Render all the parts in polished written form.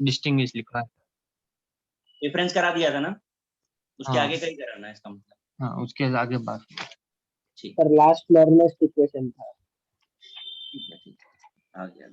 Distinguish लिखा है। Reference करा दिया था ना, उसके हाँ। आगे का ही कराना है इसका मतलब। हाँ, उसके आगे बात। ठीक पर लास्ट लर्नर्स इक्वेशन था। ठीक है, ठीक है, आ गया।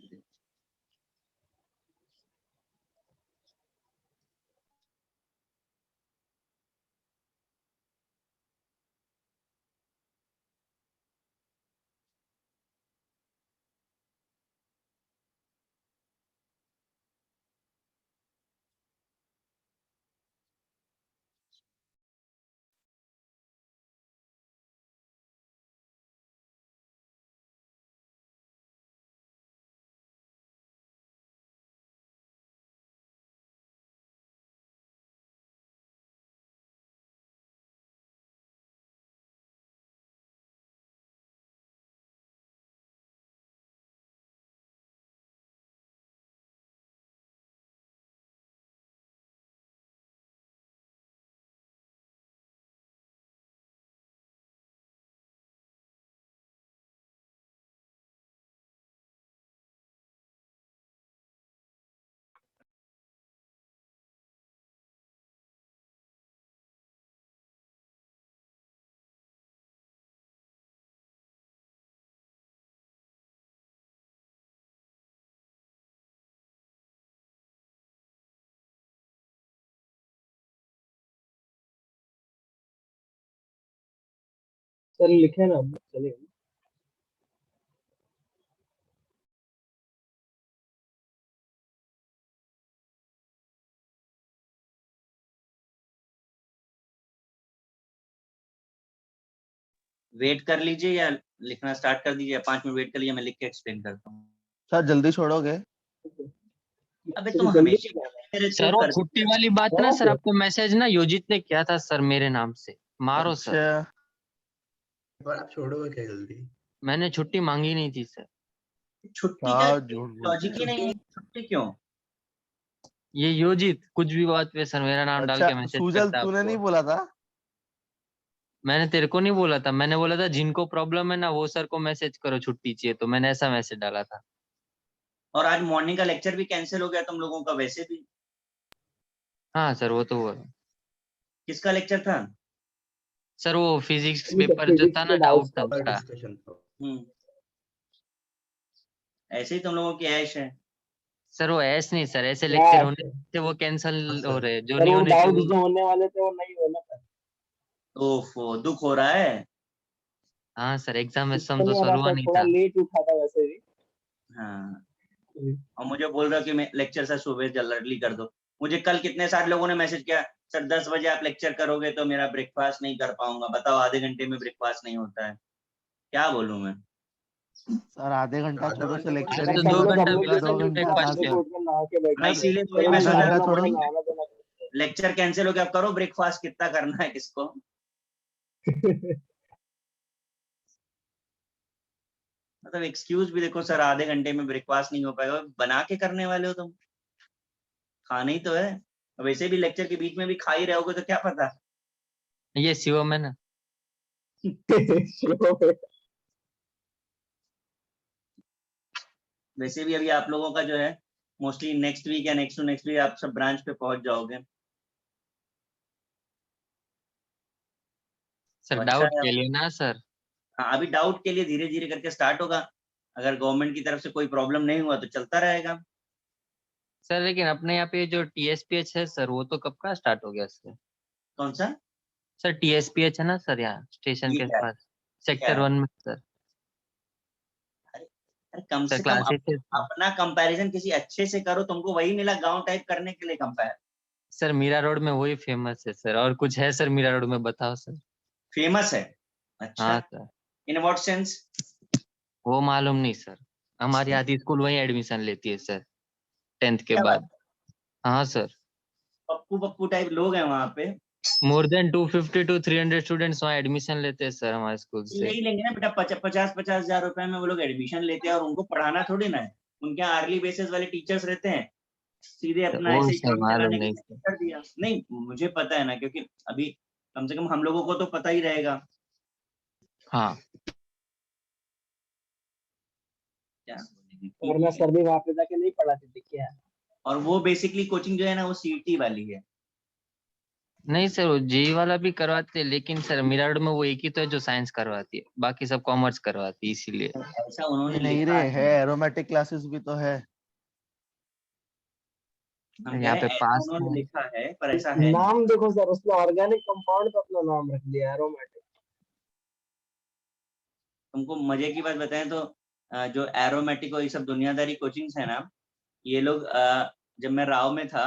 सर लिखे ना, चलिए। वेट कर लीजिए या लिखना स्टार्ट कर दीजिए, 5 मिनट वेट कर लीजिए, मैं लिख के एक्सप्लेन करता हूँ। सर जल्दी छोड़ोगे? अबे तुम हमेशा मेरे सर वो छुट्टी वाली बात ना सर, हाँ। आपको मैसेज ना योजित ने किया था सर मेरे नाम से, मारो सर। अच्छा, पर आप छोड़ोगे क्या जल्दी? मैंने छुट्टी मांगी नहीं थी सर। छुट्टी का क्या झूठ बोलते लॉजिक ही हैं। नहीं है, छुट्टी क्यों? ये योजित कुछ भी बात पे सर मेरा नाम डाल अच्छा के मैसेज सुजल, करता है तूने नहीं आपको। बोला था? मैंने तेरे को नहीं बोला था, मैंने बोला था जिनको प्रॉब्लम है ना वो सर को मैसेज करो छुट्टी चाहिए, तो मैंने ऐसा मैसेज डाला था। और आज मॉर्निंग का लेक्चर भी कैंसिल हो गया तुम लोगों का वैसे भी। हाँ सर वो तो हुआ। किसका लेक्चर था? सर वो फिजिक्स अभी तो पेपर जो फिजिक्स था के ना, डाउट डाउट्स था था। पर उसका। डिस्कशन था। ऐसे ही तुम लोगों की ऐश है। सर वो ऐसे नहीं सर, ऐसे क्या लेक्चर है होने थे वो कैंसिल हाँ, हो सर। रहे, जो सर? नहीं वो होने थे डाउट्स वो। जो होने वाले थे वो नहीं होना था। ओफो, दुख हो रहा है। हाँ सर, एग्जाम में कुछ सम तो तो नहीं हो सर रहा हुआ था, नहीं थोड़ा था। लेट उठा था वैसे भी। हाँ, और मुझे बोल रहा कि मैं लेक्चर सर सुबह जल्दी कर दो। मुझे कल कितने सारे लोगों ने मैसेज किया, सर 10 बजे आप लेक्चर करोगे तो मेरा ब्रेकफास्ट नहीं कर पाऊंगा। बताओ, आधे घंटे में ब्रेकफास्ट नहीं होता है, क्या बोलूं मैं? सर आधे घंटा आधे छोड़ो, घंटे से को लेक्चर अरे ही तो सर नहीं 2 सब लोग होता, घंटा हम भी लोग पूरा होता कितने 2 तो घंटा ब्रेकफास्ट बता घंटे क्या। दो। को उठ के नहा के मैं बैठे। इसीलिए तो वही सर मैं चलो सोच आधा रहा घंटा नहाना हूँ, छोड़ो। पड़ेगा, नहाना धोना लेक्चर कैंसिल हो गया, करो ब्रेकफास्ट, कितना करना है किसको? मतलब एक्सक्यूज भी देखो, सर आधे घंटे में ब्रेकफास्ट नहीं हो पाएगा, बना के करने वाले हो तुम, खाना ही तो है। वैसे भी लेक्चर के बीच में भी खा ही रहे होगे तो क्या पता। ये शिवम है ना। वैसे भी अभी आप लोगों का जो है मोस्टली नेक्स्ट वीक या नेक्स्ट टू नेक्स्ट वीक आप सब ब्रांच पे पहुंच जाओगे। सर तो अच्छा डाउट है। के लिए ना सर। हाँ, अभी डाउट के लिए धीरे धीरे करके स्टार्ट होगा। अगर गवर्नमेंट की तरफ से कोई प्रॉब्लम नहीं हुआ तो चलता रहेगा। सर लेकिन अपने यहाँ पे जो टीएसपीएच है सर, वो तो कब का स्टार्ट हो गया सर? कौन सा? सर टीएसपीएच है ना सर, यहाँ स्टेशन ये के क्या है? पास, ये क्या सेक्टर है? 1 में सर। अरे, अरे कम सर से कम क्लासेस है सर। अपना कंपैरिजन किसी अच्छे से करो। तुमको वही मिला गांव टाइप करने के लिए कंपेयर। सर मीरा रोड में वही फेमस है सर, और कुछ है सर मीरा रोड में, बताओ सर। फेमस है? हाँ अच्छा, सर। In what sense? वो मालूम नहीं सर, हमारी आधी स्कूल वहीं एडमिशन लेती है सर 10th के क्या बात? बाद। हाँ सर। पप्पू पप्पू टाइप लोग हैं वहां पे। मोर देन 250 to 300 स्टूडेंट्स वहाँ एडमिशन लेते हैं सर हमारे स्कूल ले से। ही लेंगे ना बेटा, 50-50 हजार रुपए में वो लोग एडमिशन लेते हैं और उनको पढ़ाना थोड़ी ना है। उनके यहाँ अर्ली बेसिस वाले टीचर्स रहते हैं, सीधे तो अपना वो ऐसे ही सर काम मालूम चलाने के नहीं लिए सर। कर दिया। नहीं, मुझे पता है ना, क्योंकि अभी कम से कम हम लोगों को तो पता ही रहेगा। हाँ क्या? वरना सर भी वहां पे जाके नहीं पढ़ाते थे क्या? और वो बेसिकली कोचिंग जो है ना वो सीईटी वाली है। नहीं सर, वो जेई वाला भी करवाते हैं, लेकिन सर मिराड में वो एक ही तो है जो साइंस करवाती है, बाकी सब कॉमर्स करवाती है, इसीलिए। ऐसा उन्होंने नहीं लिखा रे, है है। एरोमेटिक क्लासेस भी तो है। हम कह यहाँ रहे पे हैं ऐसा पास उन्होंने में लिखा है पर ऐसा है नहीं। नाम देखो सर, उसने ऑर्गेनिक कंपाउंड का अपना नाम रख दिया एरोमेटिक। तुमको मजे की बात बताएं तो जो एरोमेटिक और ये सब दुनियादारी कोचिंग्स है ना, ये लोग जब मैं राव में था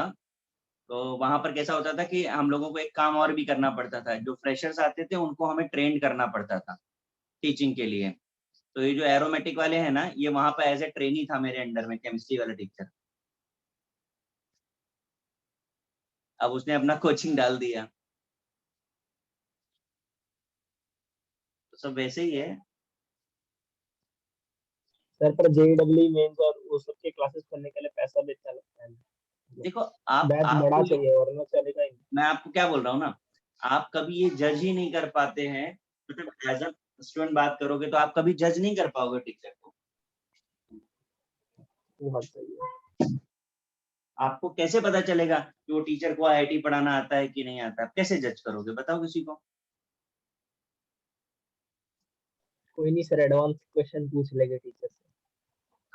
तो वहां पर कैसा होता था कि हम लोगों को एक काम और भी करना पड़ता था। जो फ्रेशर्स आते थे उनको हमें ट्रेन करना पड़ता था टीचिंग के लिए। तो ये जो एरोमेटिक वाले हैं ना, ये वहां पर एज ए ट्रेनी था मेरे अंडर में, केमिस्ट्री वाला टीचर। अब उसने अपना कोचिंग डाल दिया, तो सब वैसे ही है। सर पर जेईडब्ल्यू मेंस और वो सब के क्लासेस करने के लिए पैसा भी इतना लगता है। देखो आप बैच बड़ा आपको ये, चाहिए वरना चलेगा ही नहीं। मैं आपको क्या बोल रहा हूँ ना, आप कभी ये जज ही नहीं कर पाते हैं। मतलब एज अ स्टूडेंट बात करोगे तो आप कभी जज नहीं कर पाओगे टीचर को। वो बात सही है। आपको कैसे पता चलेगा कि वो टीचर को आईआईटी पढ़ाना आता है कि नहीं आता? आप कैसे जज करोगे बताओ किसी को? कोई नहीं सर, एडवांस क्वेश्चन पूछ लेंगे टीचर से।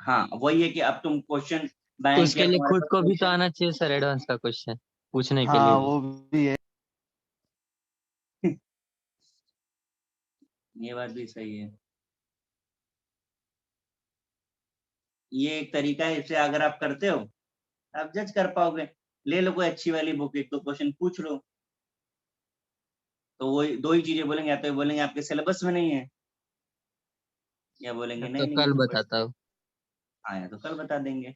हाँ वही है कि अब तुम क्वेश्चन बैंक उसके या लिए तुम्हारे खुद पास को भी तो क्वेश्चन। आना चाहिए सर, एडवांस का क्वेश्चन पूछने के लिए हाँ भी। वो भी है। ये बात भी सही है। ये एक तरीका है, इससे अगर आप करते हो आप जज कर पाओगे। ले लो कोई अच्छी वाली बुक, एक तो क्वेश्चन पूछ लो। तो वो दो ही चीजें बोलेंगे, या तो ये बोलेंगे आपके सिलेबस में नहीं है, या बोलेंगे तो नहीं नहीं ये कल तो बताता हूँ। आया तो कल बता देंगे।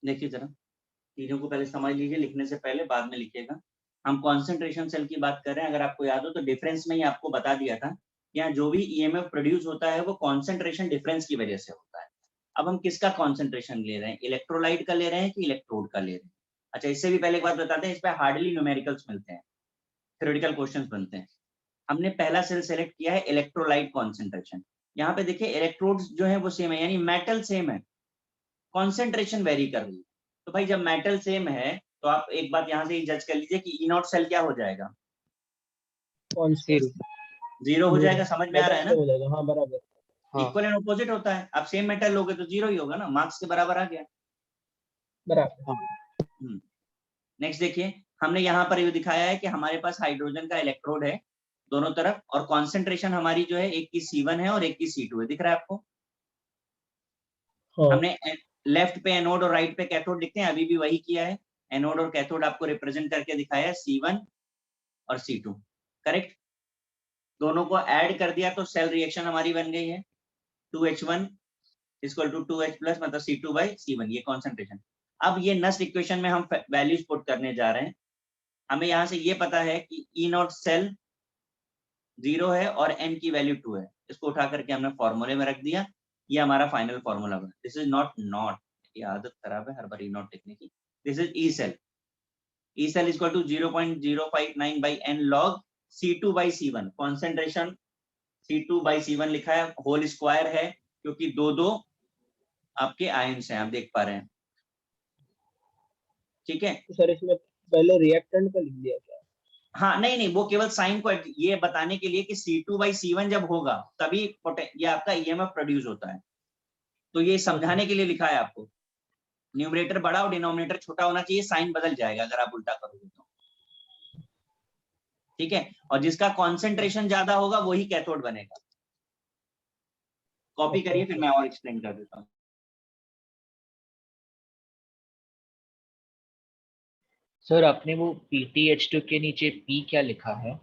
देखिए जरा, चीजों को पहले समझ लीजिए, लिखने से पहले बाद में लिखिएगा। हम कॉन्सेंट्रेशन सेल की बात कर रहे हैं। अगर आपको याद हो तो डिफरेंस में ही आपको बता दिया था, यहाँ जो भी ईएमएफ प्रोड्यूस होता है वो कॉन्सेंट्रेशन डिफरेंस की वजह से होता है। अब हम किसका कॉन्सेंट्रेशन ले रहे हैं, इलेक्ट्रोलाइट का ले रहे हैं कि इलेक्ट्रोड का ले रहे हैं? अच्छा, इससे भी पहले एक बात बताते हैं, इस पर हार्डली न्यूमेरिकल्स मिलते हैं, थ्योरेटिकल क्वेश्चंस बनते हैं। हमने पहला सेल सेलेक्ट किया है इलेक्ट्रोलाइट कॉन्सेंट्रेशन। यहाँ पे देखिए इलेक्ट्रोड्स जो है वो सेम है, यानी मेटल सेम है, कॉन्सेंट्रेशन वेरी कर रही है। तो भाई जब मेटल सेम है तो आप एक बात यहाँ से ही जज कर लीजिए कि ई नॉट सेल क्या हो जाएगा, कौन सा? जीरो हो जाएगा। समझ में आ रहा मेटल है से ना? हो जाएगा, हाँ बराबर। हाँ इक्वल एंड ऑपोजिट होता है। आप सेम मेटल लोगे तो जीरो ही होगा ना, मार्क्स के बराबर आ गया। बराबर। हाँ नेक्स्ट देखिए, हमने यहाँ पर ये दिखाया है कि हमारे पास हाइड्रोजन का इलेक्ट्रोड है दोनों तरफ, और कॉन्सेंट्रेशन हमारी जो है एक की C1 है और एक की C2 है। दिख रहा है आपको? हाँ हमने लेफ्ट पे एनोड और राइट पे कैथोड लिखते हैं, अभी भी वही किया है। एनोड और कैथोड आपको रिप्रेजेंट करके दिखाया है, C1 और C2। करेक्ट? दोनों को ऐड कर दिया तो सेल रिएक्शन हमारी बन गई है 2H1 equal to 2H plus, मतलब C2/C1, ये कॉन्सेंट्रेशन। अब ये नस्ट इक्वेशन में हम वैल्यूज पुट करने जा रहे हैं। हमें यहाँ से ये पता है कि ई नॉट सेल 0 है और n की वैल्यू 2 है। इसको उठा करके हमने फॉर्मूले में रख दिया, ये हमारा फाइनल फॉर्मूला बना। दिस इज नॉट, ये आदत खराब है हर बार ई नॉट लिखने की। This is E cell, E cell equal to 0.059 by n log C2/C1। Concentration C2/C1 लिखा है, होल स्क्वायर है क्योंकि दो दो आपके आयंस हैं, आप देख पा रहे हैं। ठीक है? तो सर इसमें पहले रिएक्टेंट का लिख दिया क्या? हाँ नहीं नहीं, वो केवल साइन को ये बताने के लिए कि C2/C1 जब होगा तभी ये आपका ईएमएफ प्रोड्यूस होता है, तो ये समझाने के लिए लिखा है आपको। न्यूमरेटर बड़ा और डिनोमिनेटर छोटा होना चाहिए, साइन बदल जाएगा अगर आप उल्टा करोगे तो, ठीक है। और जिसका कॉन्सेंट्रेशन ज्यादा होगा वही कैथोड बनेगा। कॉपी करिए, फिर मैं और एक्सप्लेन कर देता हूँ। सर आपने वो PTH2 के नीचे P क्या लिखा है?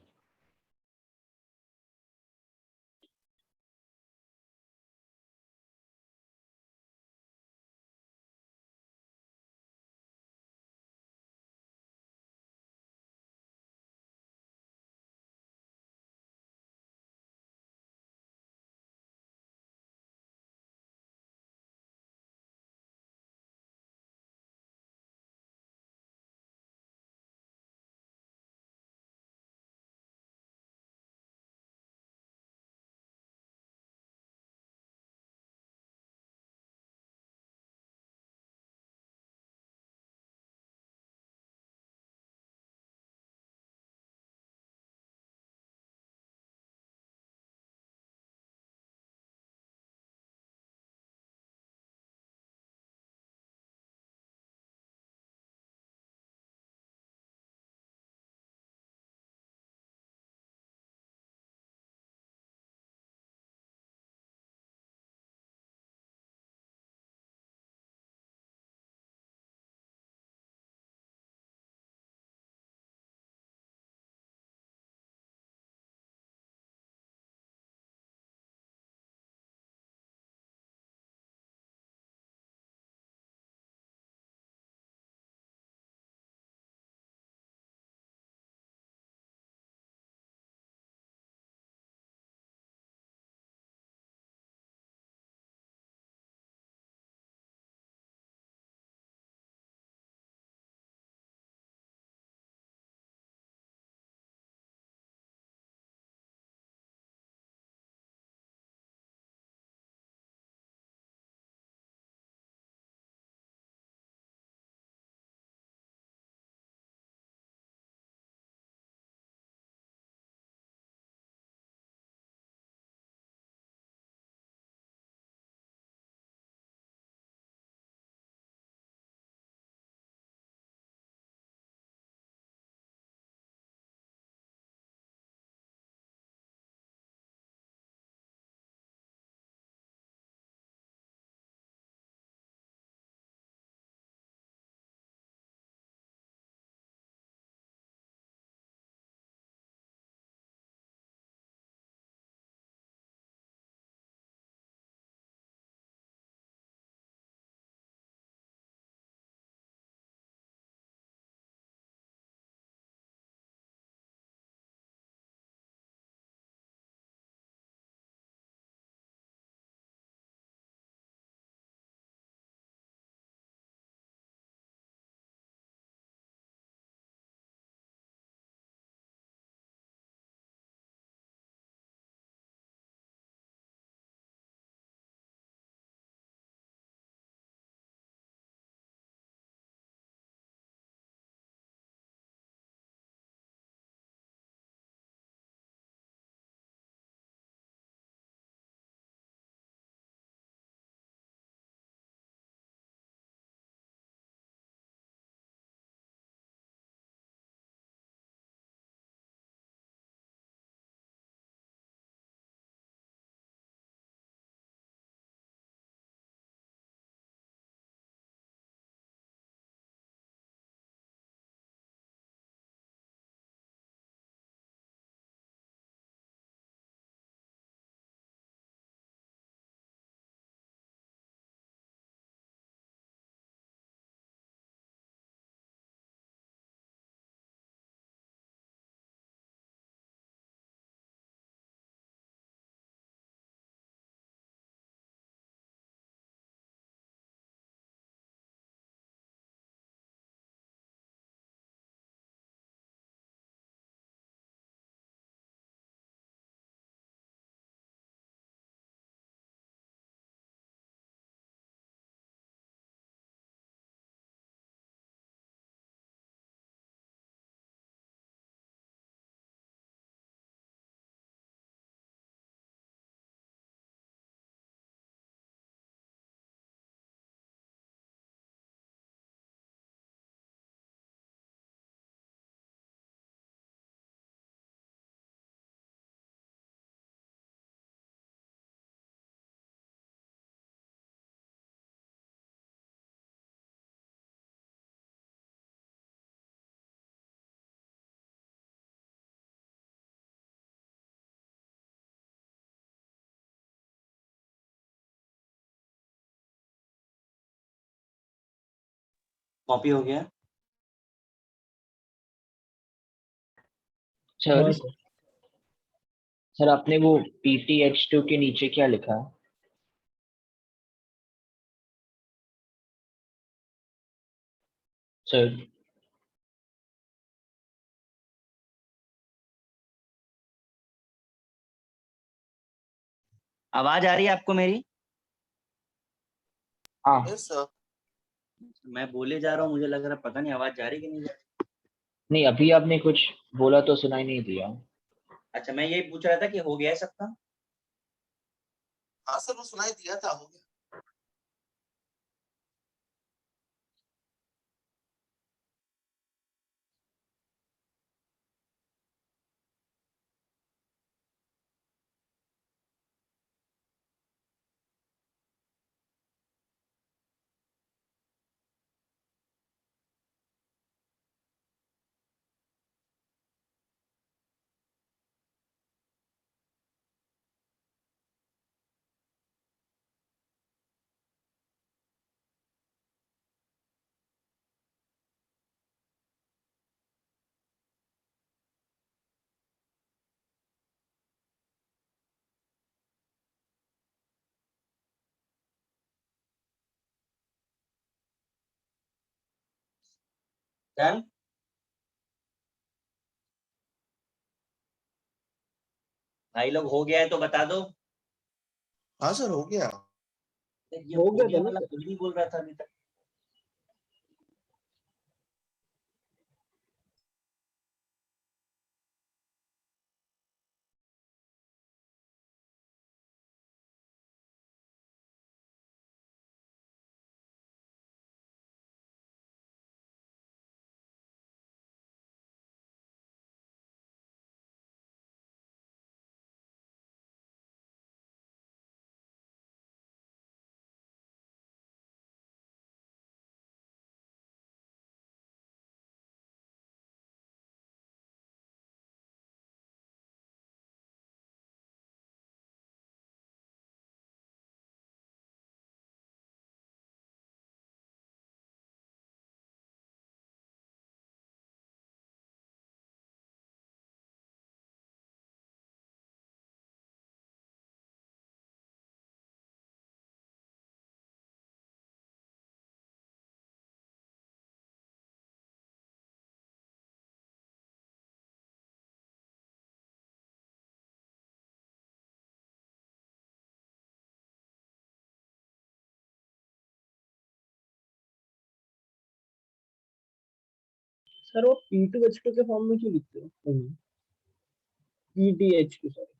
कॉपी हो गया? सर हाँ सर। सर आपने वो PTH2 के नीचे क्या लिखा है? सर आवाज आ रही है आपको मेरी? हाँ यस सर। मैं बोले जा रहा हूँ, मुझे लग रहा है पता नहीं आवाज जा रही कि नहीं जा रही। नहीं, अभी आपने कुछ बोला तो सुनाई नहीं दिया। अच्छा, मैं यही पूछ रहा था कि हो गया है सबका? हाँ सर, वो सुनाई दिया था, हो गया। डन? भाई लोग हो गया है तो बता दो। हाँ सर, हो गया। ये हो हो गया गया था ना वाला सर। कुछ नहीं बोल रहा था अभी तक। सर वो P2H2 के फॉर्म में क्यों लिखते हो? PTH2 sorry.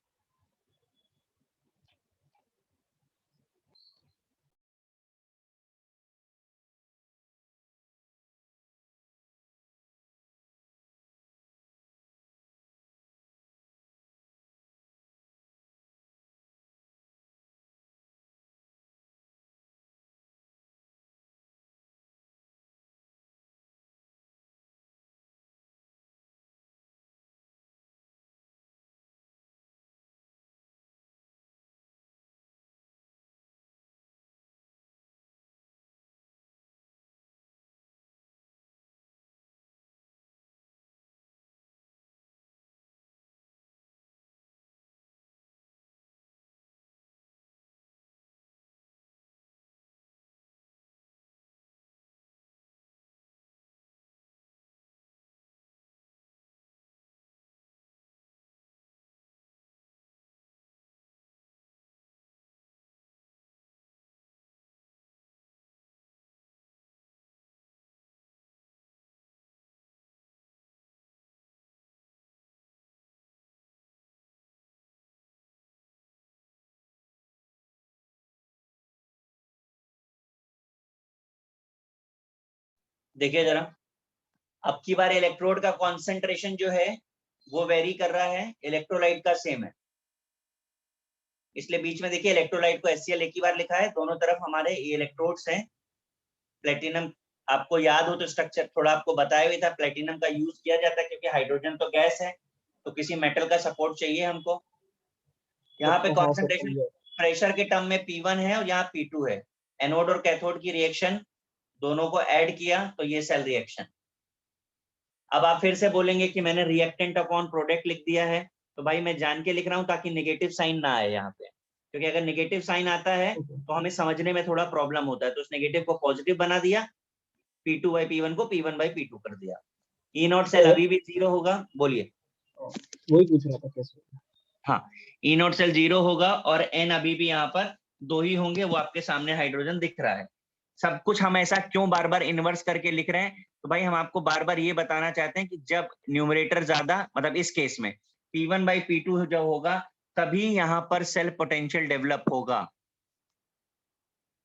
देखिए जरा, अब की बार इलेक्ट्रोड का कॉन्सेंट्रेशन जो है वो वेरी कर रहा है, इलेक्ट्रोलाइट का सेम है। इसलिए बीच में देखिए इलेक्ट्रोलाइट को HCl एक ही बार लिखा है, दोनों तरफ हमारे इलेक्ट्रोड्स हैं। प्लेटिनम आपको याद हो तो स्ट्रक्चर थोड़ा आपको बताया हुआ था, प्लेटिनम का यूज किया जाता है क्योंकि हाइड्रोजन तो गैस है, तो किसी मेटल का सपोर्ट चाहिए हमको। यहाँ पे हाँ सर कॉन्सेंट्रेशन समझा। प्रेशर के टर्म में P1 है और यहाँ P2 है। एनोड और कैथोड की रिएक्शन दोनों को ऐड किया तो ये सेल रिएक्शन। अब आप फिर से बोलेंगे कि मैंने रिएक्टेंट अपॉन प्रोडक्ट लिख दिया है, तो भाई मैं जान के लिख रहा हूं ताकि नेगेटिव साइन ना आए यहाँ पे, क्योंकि अगर नेगेटिव साइन आता है तो हमें समझने में थोड़ा प्रॉब्लम होता है। तो उस नेगेटिव को पॉजिटिव बना दिया, P2 by P1 को P1 by P2 कर दिया। ई नॉट सेल अभी भी 0 होगा, बोलिए। वही पूछ रहा था कैसे। हाँ, ई नॉट सेल 0 होगा और N अभी भी यहाँ पर 2 ही होंगे, वो आपके सामने हाइड्रोजन दिख रहा है। सब कुछ हम ऐसा क्यों बार बार इन्वर्स करके लिख रहे हैं, तो भाई हम आपको बार बार ये बताना चाहते हैं कि जब न्यूमरेटर ज्यादा, मतलब इस केस में P1 by P2 जो होगा तभी यहाँ पर सेल पोटेंशियल डेवलप होगा,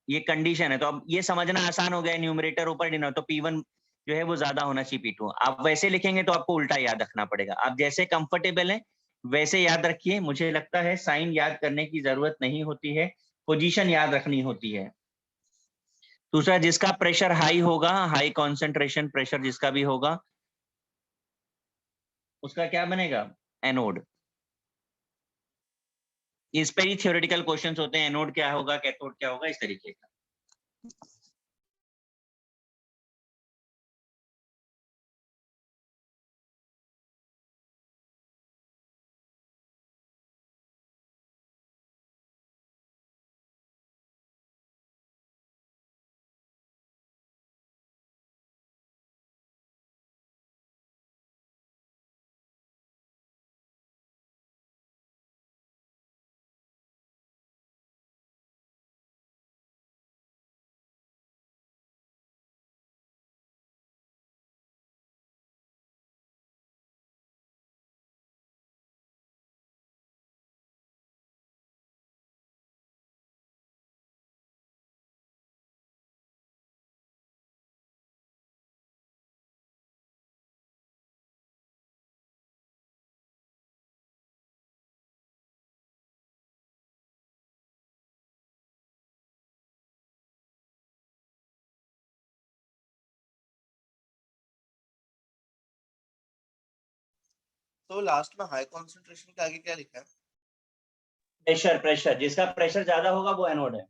ये कंडीशन है। तो अब ये समझना आसान हो गया, न्यूमरेटर ऊपर डिनोमिनेटर, तो P1 जो है वो ज्यादा होना चाहिए P2। आप वैसे लिखेंगे तो आपको उल्टा याद रखना पड़ेगा, आप जैसे कंफर्टेबल है वैसे याद रखिए। मुझे लगता है साइन याद करने की जरूरत नहीं होती है, पोजीशन याद रखनी होती है। दूसरा, जिसका प्रेशर हाई होगा, हाई कॉन्सेंट्रेशन प्रेशर जिसका भी होगा, उसका क्या बनेगा, एनोड। इस पर ही थ्योरेटिकल क्वेश्चंस होते हैं, एनोड क्या होगा, कैथोड क्या होगा, इस तरीके का। तो लास्ट में हाई कॉन्सेंट्रेशन के आगे क्या लिखा है? प्रेशर, प्रेशर जिसका प्रेशर ज्यादा होगा वो एनोड है।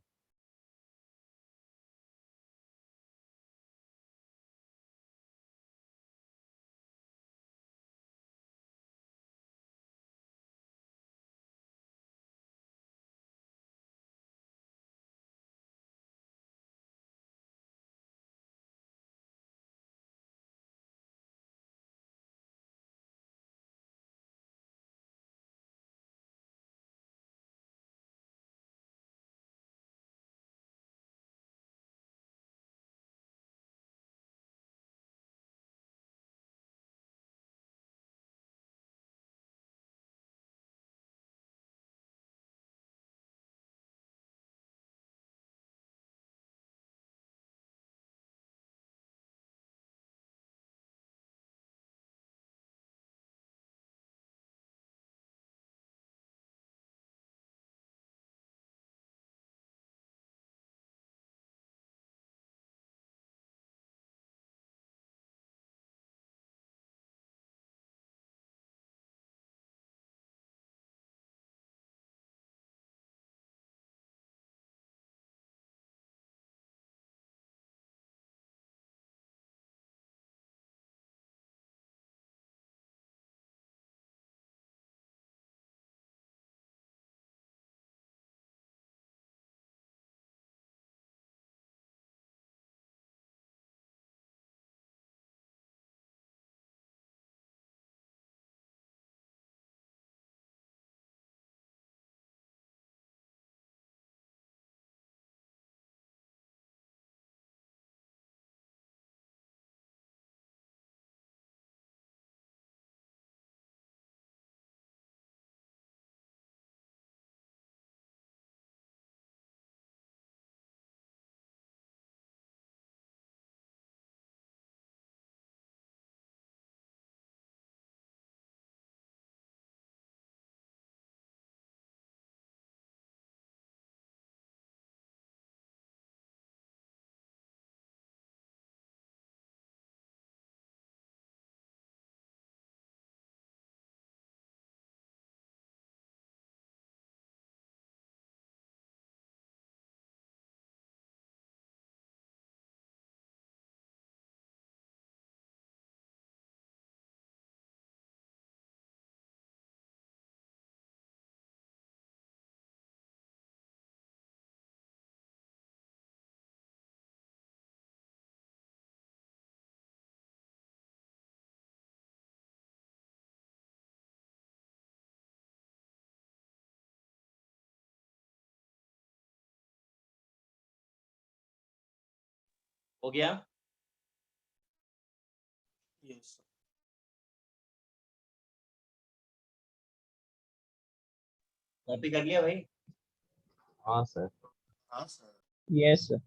हो गया? यस कॉपी कर लिया भाई? हाँ सर। हाँ सर यस सर।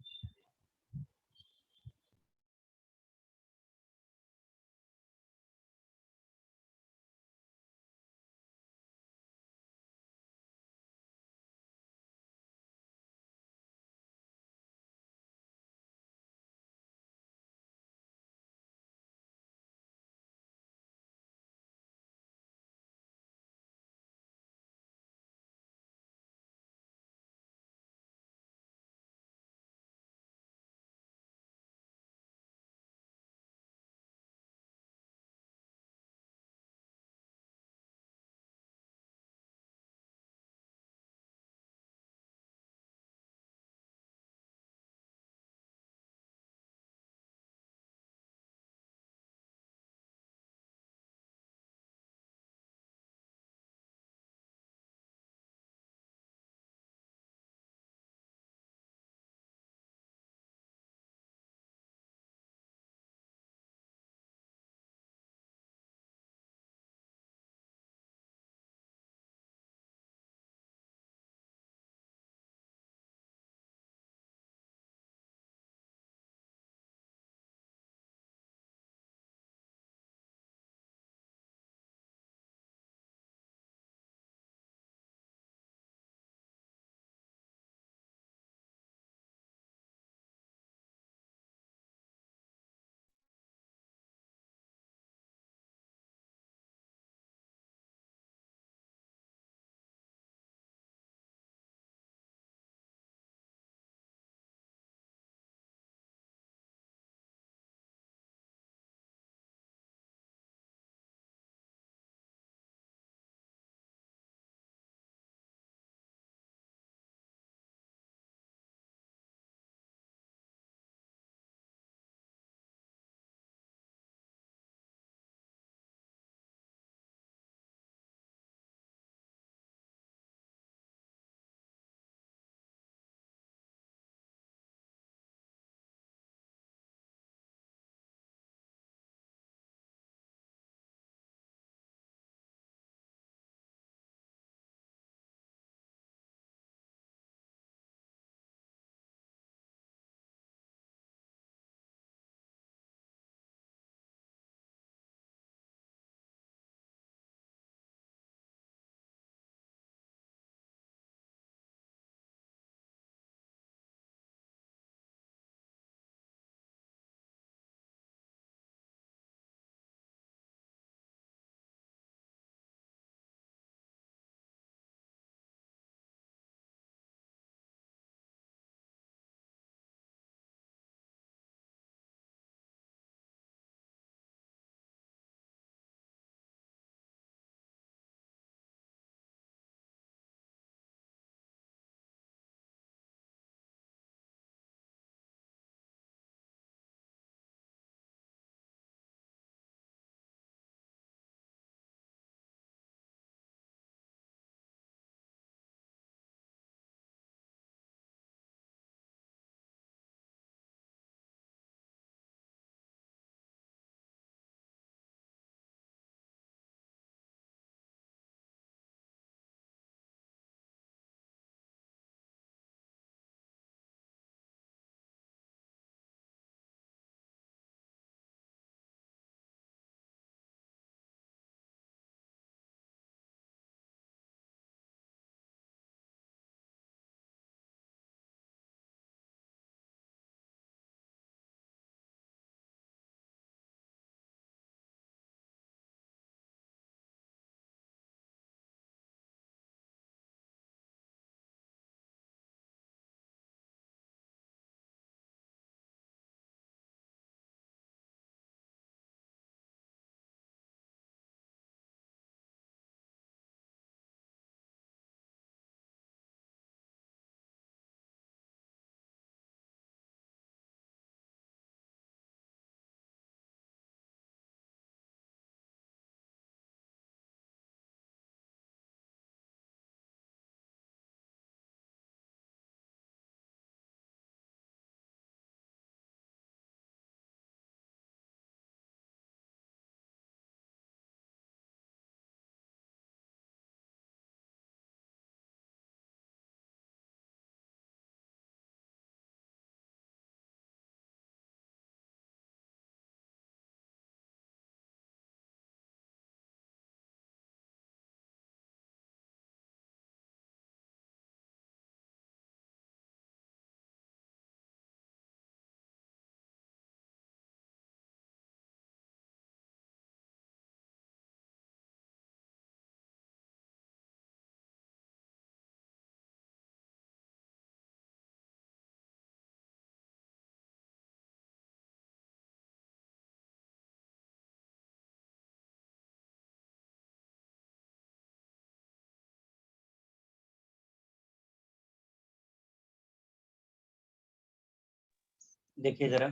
देखिए जरा,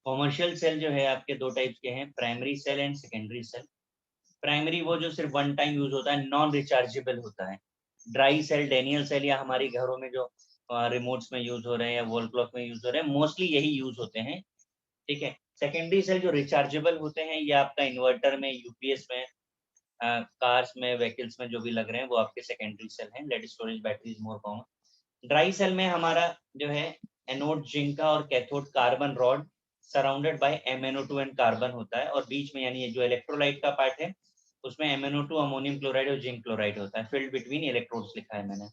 कॉमर्शियल सेल जो है आपके दो टाइप्स के हैं, primary cell and secondary cell. Primary वो जो सिर्फ वन टाइम यूज होता है, नॉन रिचार्जेबल होता है। ड्राई सेल, डेनियल सेल या हमारी घरों में जो रिमोट्स में यूज हो रहे हैं या वॉल क्लॉक में यूज हो रहे हैं, मोस्टली यही यूज होते हैं। ठीक है। सेकेंडरी सेल जो रिचार्जेबल होते हैं, ये आपका इन्वर्टर में, यूपीएस में, कार्स में, व्हीकल्स में जो भी लग रहे हैं, वो आपके सेकेंडरी सेल हैं। Lead storage battery is more common. Dry cell में हमारा जो है एनोड जिंक का और cathode carbon rod surrounded by MnO2 and carbon होता है, और बीच में यानी ये जो इलेक्ट्रोलाइट का पार्ट है उसमें MnO2, अमोनियम क्लोराइड और जिंक क्लोराइड होता है। फिल्ड बिटवीन इलेक्ट्रोड्स लिखा है मैंने।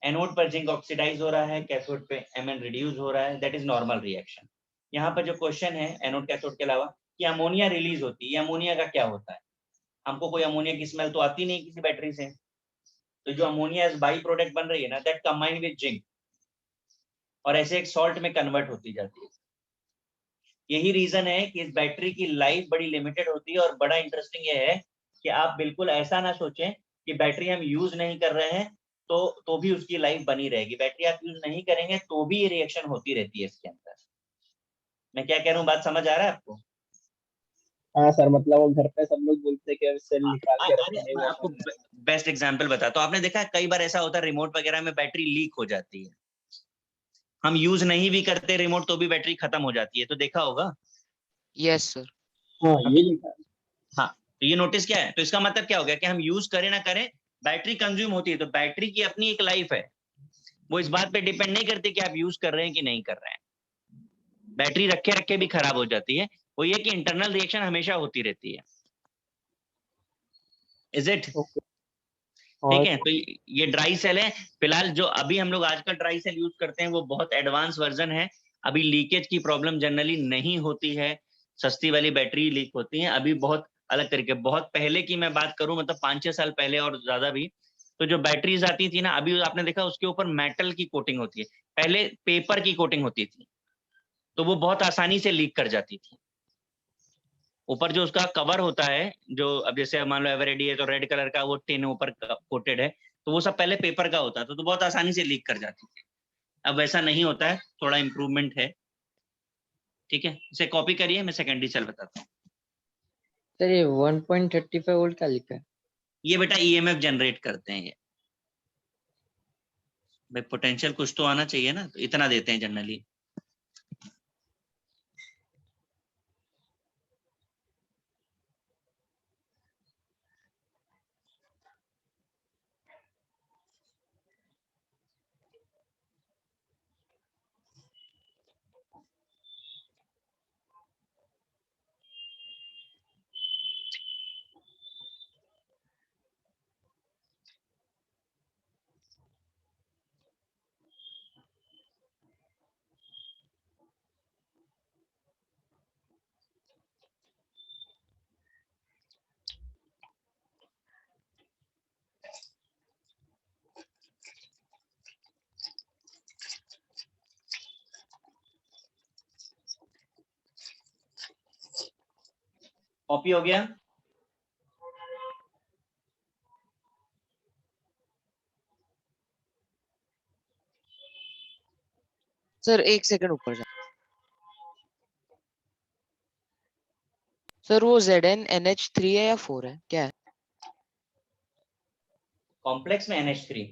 एनोड पर जिंक ऑक्सीडाइज हो रहा है, कैथोड पे Mn रिड्यूस हो रहा है, दैट इज नॉर्मल रिएक्शन। यहाँ पर जो क्वेश्चन है एनोड कैथोड के अलावा कि अमोनिया रिलीज होती है, ये अमोनिया का क्या होता है? हमको कोई अमोनिया की स्मेल तो आती नहीं किसी बैटरी से। तो जो अमोनिया एज बाई प्रोडक्ट बन रही है ना, दैट कंबाइंड विद जिंक और ऐसे एक सॉल्ट में कन्वर्ट होती जाती है। यही रीजन है कि इस बैटरी की लाइफ बड़ी लिमिटेड होती है। और बड़ा इंटरेस्टिंग ये है कि आप बिल्कुल ऐसा ना सोचें कि बैटरी हम यूज नहीं कर रहे हैं तो भी उसकी लाइफ बनी रहेगी। बैटरी आप यूज नहीं करेंगे तो भी ये रिएक्शन होती रहती है इसके अंदर। मैं क्या कह रहा हूँ, बात समझ आ रहा है आपको? हाँ सर, मतलब वो घर पे सब लोग बोलते हैं कि सेल निकाल के अरे रखने मैं वो आपको अमोनिया। बेस्ट एग्जांपल बताता हूँ। आपने देखा है कई बार ऐसा होता है रिमोट वगैरह में बैटरी लीक हो जाती है, हम यूज नहीं भी करते रिमोट तो भी बैटरी खत्म हो जाती है, तो देखा होगा। Yes sir. हाँ ये लिखा है। हाँ, तो ये नोटिस क्या है? तो इसका मतलब क्या हो गया कि हम यूज करें ना करें, बैटरी कंज्यूम होती है। तो बैटरी की अपनी एक लाइफ है, वो इस बात पे डिपेंड नहीं करती कि आप यूज कर रहे हैं कि नहीं कर रहे हैं। बैटरी रखे रखे भी खराब हो जाती है। वो ये कि इंटरनल रिएक्शन हमेशा होती रहती है। Is it? ओके। ठीक और है। तो ये ड्राई सेल है। फिलहाल जो अभी हम लोग आजकल ड्राई सेल यूज करते हैं वो बहुत एडवांस वर्जन है। अभी लीकेज की प्रॉब्लम जनरली नहीं होती है, सस्ती वाली बैटरी लीक होती है। अभी बहुत अलग तरीके, बहुत पहले की मैं बात करूं, मतलब 5-6 साल पहले और ज्यादा भी, तो जो बैटरीज आती थी ना, अभी आपने देखा उसके ऊपर मेटल की कोटिंग होती है, पहले पेपर की कोटिंग होती थी, तो वो बहुत आसानी से लीक कर जाती थी। ऊपर जो उसका कवर होता है, जो अब जैसे मान लो एवरेडी है तो रेड कलर का वो टिन ऊपर कोटेड है, तो वो सब पहले पेपर का होता था, तो बहुत आसानी से लीक कर जाती थी। अब वैसा नहीं होता है, थोड़ा इम्प्रूवमेंट है। ठीक है, इसे कॉपी करिए, मैं सेकेंडरी सेल बताता हूँ। सर ये 1.35 वोल्ट का लिखा है। ये बेटा ईएमएफ जनरेट करते हैं ये। भाई पोटेंशियल कुछ तो आना चाहिए ना, तो इतना देते हैं जनरली। कॉपी हो गया? सर एक सेकंड ऊपर जा। सर वो ZnNH3 है या 4 है, क्या है? कॉम्प्लेक्स में NH3।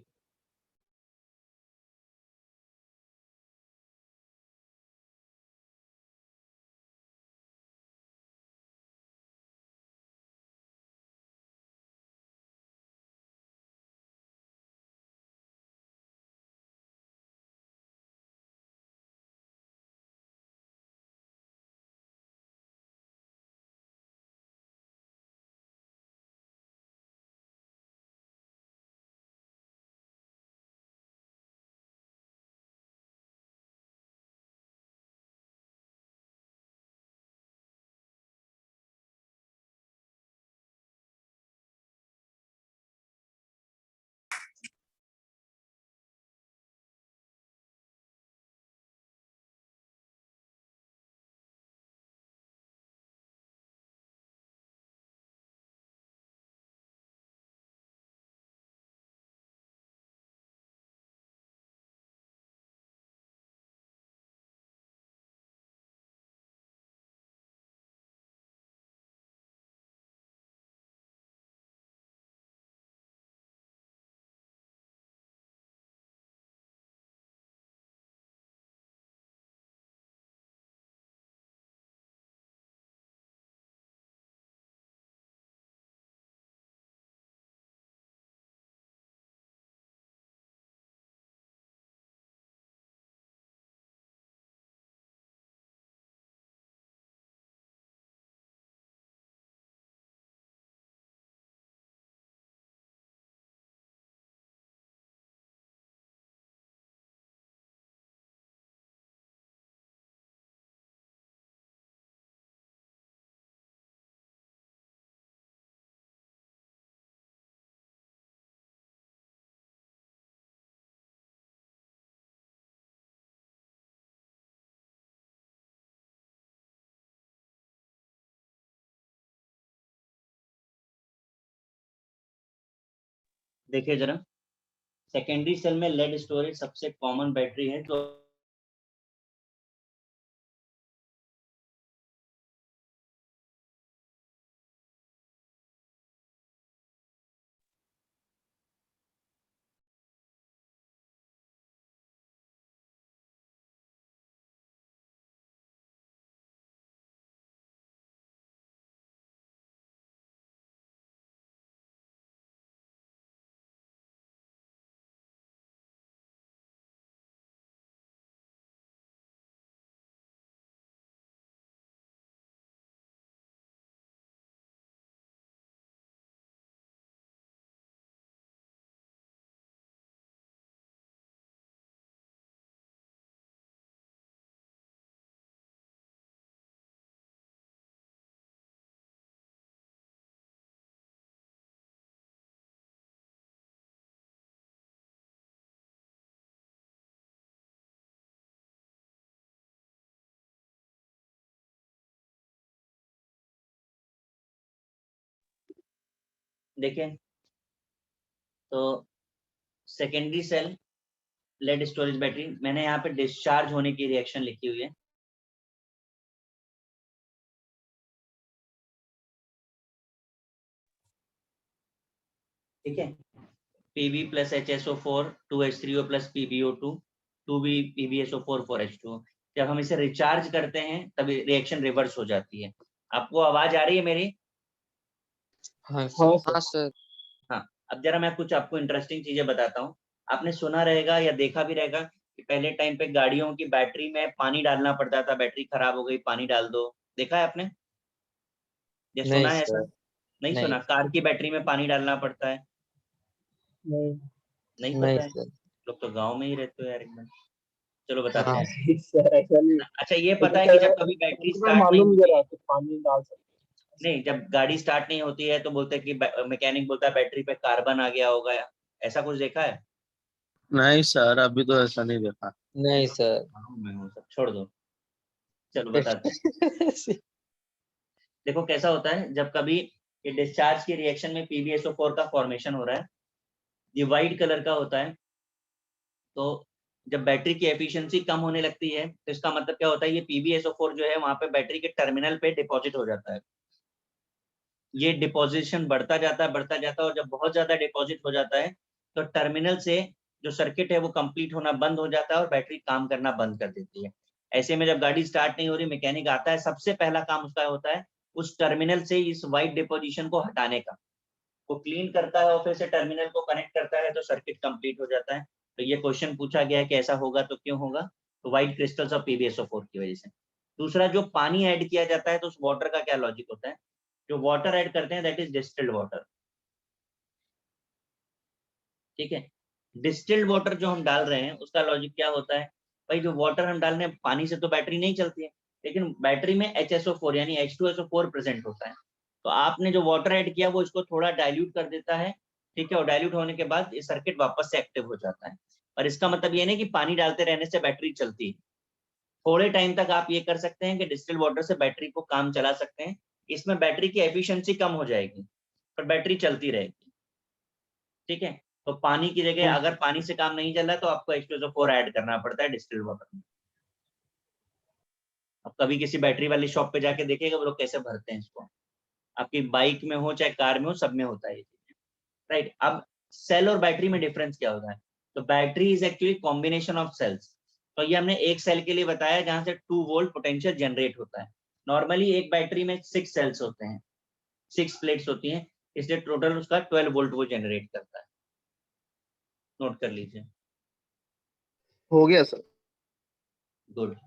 देखिए जरा, सेकेंडरी सेल में लेड स्टोरेज सबसे कॉमन बैटरी है जो देखिए, तो secondary cell lead storage battery, मैंने यहाँ पे डिस्चार्ज होने की रिएक्शन लिखी हुई है। ठीक है, Pb plus HSO4 2H3O plus PbO2 2B PbSO4 4H2O। जब हम इसे रिचार्ज करते हैं तभी रिएक्शन रिवर्स हो जाती है। आपको आवाज आ रही है मेरी? हाँ हाँ सर। सर। हाँ सर। हाँ, अब जरा मैं कुछ आपको इंटरेस्टिंग चीजें बताता हूँ। आपने सुना रहेगा या देखा भी रहेगा कि पहले टाइम पे गाड़ियों की बैटरी में पानी डालना पड़ता था, बैटरी खराब हो गई पानी डाल दो, देखा है आपने? ये नहीं सुना है ऐसा? सर। नहीं नहीं सुना? कार की बैटरी में पानी डालना पड़ता है, नहीं नहीं नहीं पता है? सर। लोग तो गांव में ही रहते हो यार एकदम। चलो बताते हाँ हैं। नहीं सर, ऐसा नहीं। अच्छा, ये लेकिन पता है कि सर जब कभी बैटरी उतना स्टार्ट नहीं मालूम होती जरा है, कि पानी डाल सकते हैं। नहीं, जब गाड़ी स्टार्ट नहीं होती है तो बोलते हैं कि मैकेनिक बोलता है बैटरी पे कार्बन आ गया होगा, ऐसा कुछ देखा है? नहीं सर, अभी तो ऐसा नहीं देखा। नहीं सर। हाँ, मैं हूँ, सब छोड़ दो, चलो बताते हैं। देखो कैसा होता है, जब कभी ये डिस्चार्ज की रिएक्शन में PbSO4 का फॉर्मेशन हो रहा है, ये व्हाइट कलर का होता है, तो जब बैटरी की एफिशिएंसी कम होने लगती है तो इसका मतलब क्या होता है, ये PbSO4 जो है वहां पे बैटरी के टर्मिनल पे डिपॉजिट हो जाता है। ये डिपोजिशन बढ़ता जाता है, और जब बहुत ज्यादा डिपॉजिट हो जाता है तो टर्मिनल से जो सर्किट है वो कंप्लीट होना बंद हो जाता है और बैटरी काम करना बंद कर देती है। ऐसे में जब गाड़ी स्टार्ट नहीं हो रही, मैकेनिक आता है, सबसे पहला काम उसका होता है उस टर्मिनल से इस व्हाइट डिपोजिशन को हटाने का। वो क्लीन करता है और फिर से टर्मिनल को कनेक्ट करता है तो सर्किट कंप्लीट हो जाता है। तो ये क्वेश्चन पूछा गया है कि ऐसा होगा तो क्यों होगा, तो व्हाइट क्रिस्टल्स ऑफ PbSO4 की वजह से। दूसरा, जो पानी ऐड किया जाता है तो उस वाटर का क्या लॉजिक होता है? जो वाटर ऐड करते हैं दैट इज डिस्टिल्ड वाटर। ठीक है, डिस्टिल्ड वाटर जो हम डाल रहे हैं उसका लॉजिक क्या होता है? भाई जो वाटर हम डाल रहे हैं, पानी से तो बैटरी नहीं चलती है, लेकिन बैटरी में HSO4 यानी H2SO4 प्रेजेंट होता है। तो आपने जो वाटर ऐड किया वो इसको थोड़ा डाइल्यूट कर देता है। ठीक है, और डाइल्यूट होने के बाद ये सर्किट वापस से एक्टिव हो जाता है। और इसका मतलब ये नहीं कि पानी डालते रहने से बैटरी चलती है। थोड़े टाइम तक आप ये कर सकते हैं कि डिस्टिल्ड वाटर से बैटरी को काम चला सकते हैं। इसमें बैटरी की एफिशिएंसी कम हो जाएगी पर बैटरी चलती रहेगी। ठीक है, तो पानी की जगह हाँ। अगर पानी से काम नहीं चल रहा तो आपको H2SO4 ऐड करना पड़ता है डिस्टिल्ड वाटर में। अब कभी किसी बैटरी वाली शॉप पे जाके देखिएगा वो लोग कैसे भरते हैं इसको। आपकी बाइक में हो चाहे कार में हो, सब में होता है ये चीजें। राइट, अब सेल और बैटरी में डिफरेंस क्या होता है? तो battery is actually combination of cells. तो ये हमने एक सेल के लिए बताया जहां से 2 वोल्ट पोटेंशियल जनरेट होता है। नॉर्मली एक बैटरी में 6 सेल्स होते हैं, 6 प्लेट्स होती हैं, इसलिए टोटल उसका 12 वोल्ट वो जनरेट करता है। नोट कर लीजिए। हो गया सर। गुड।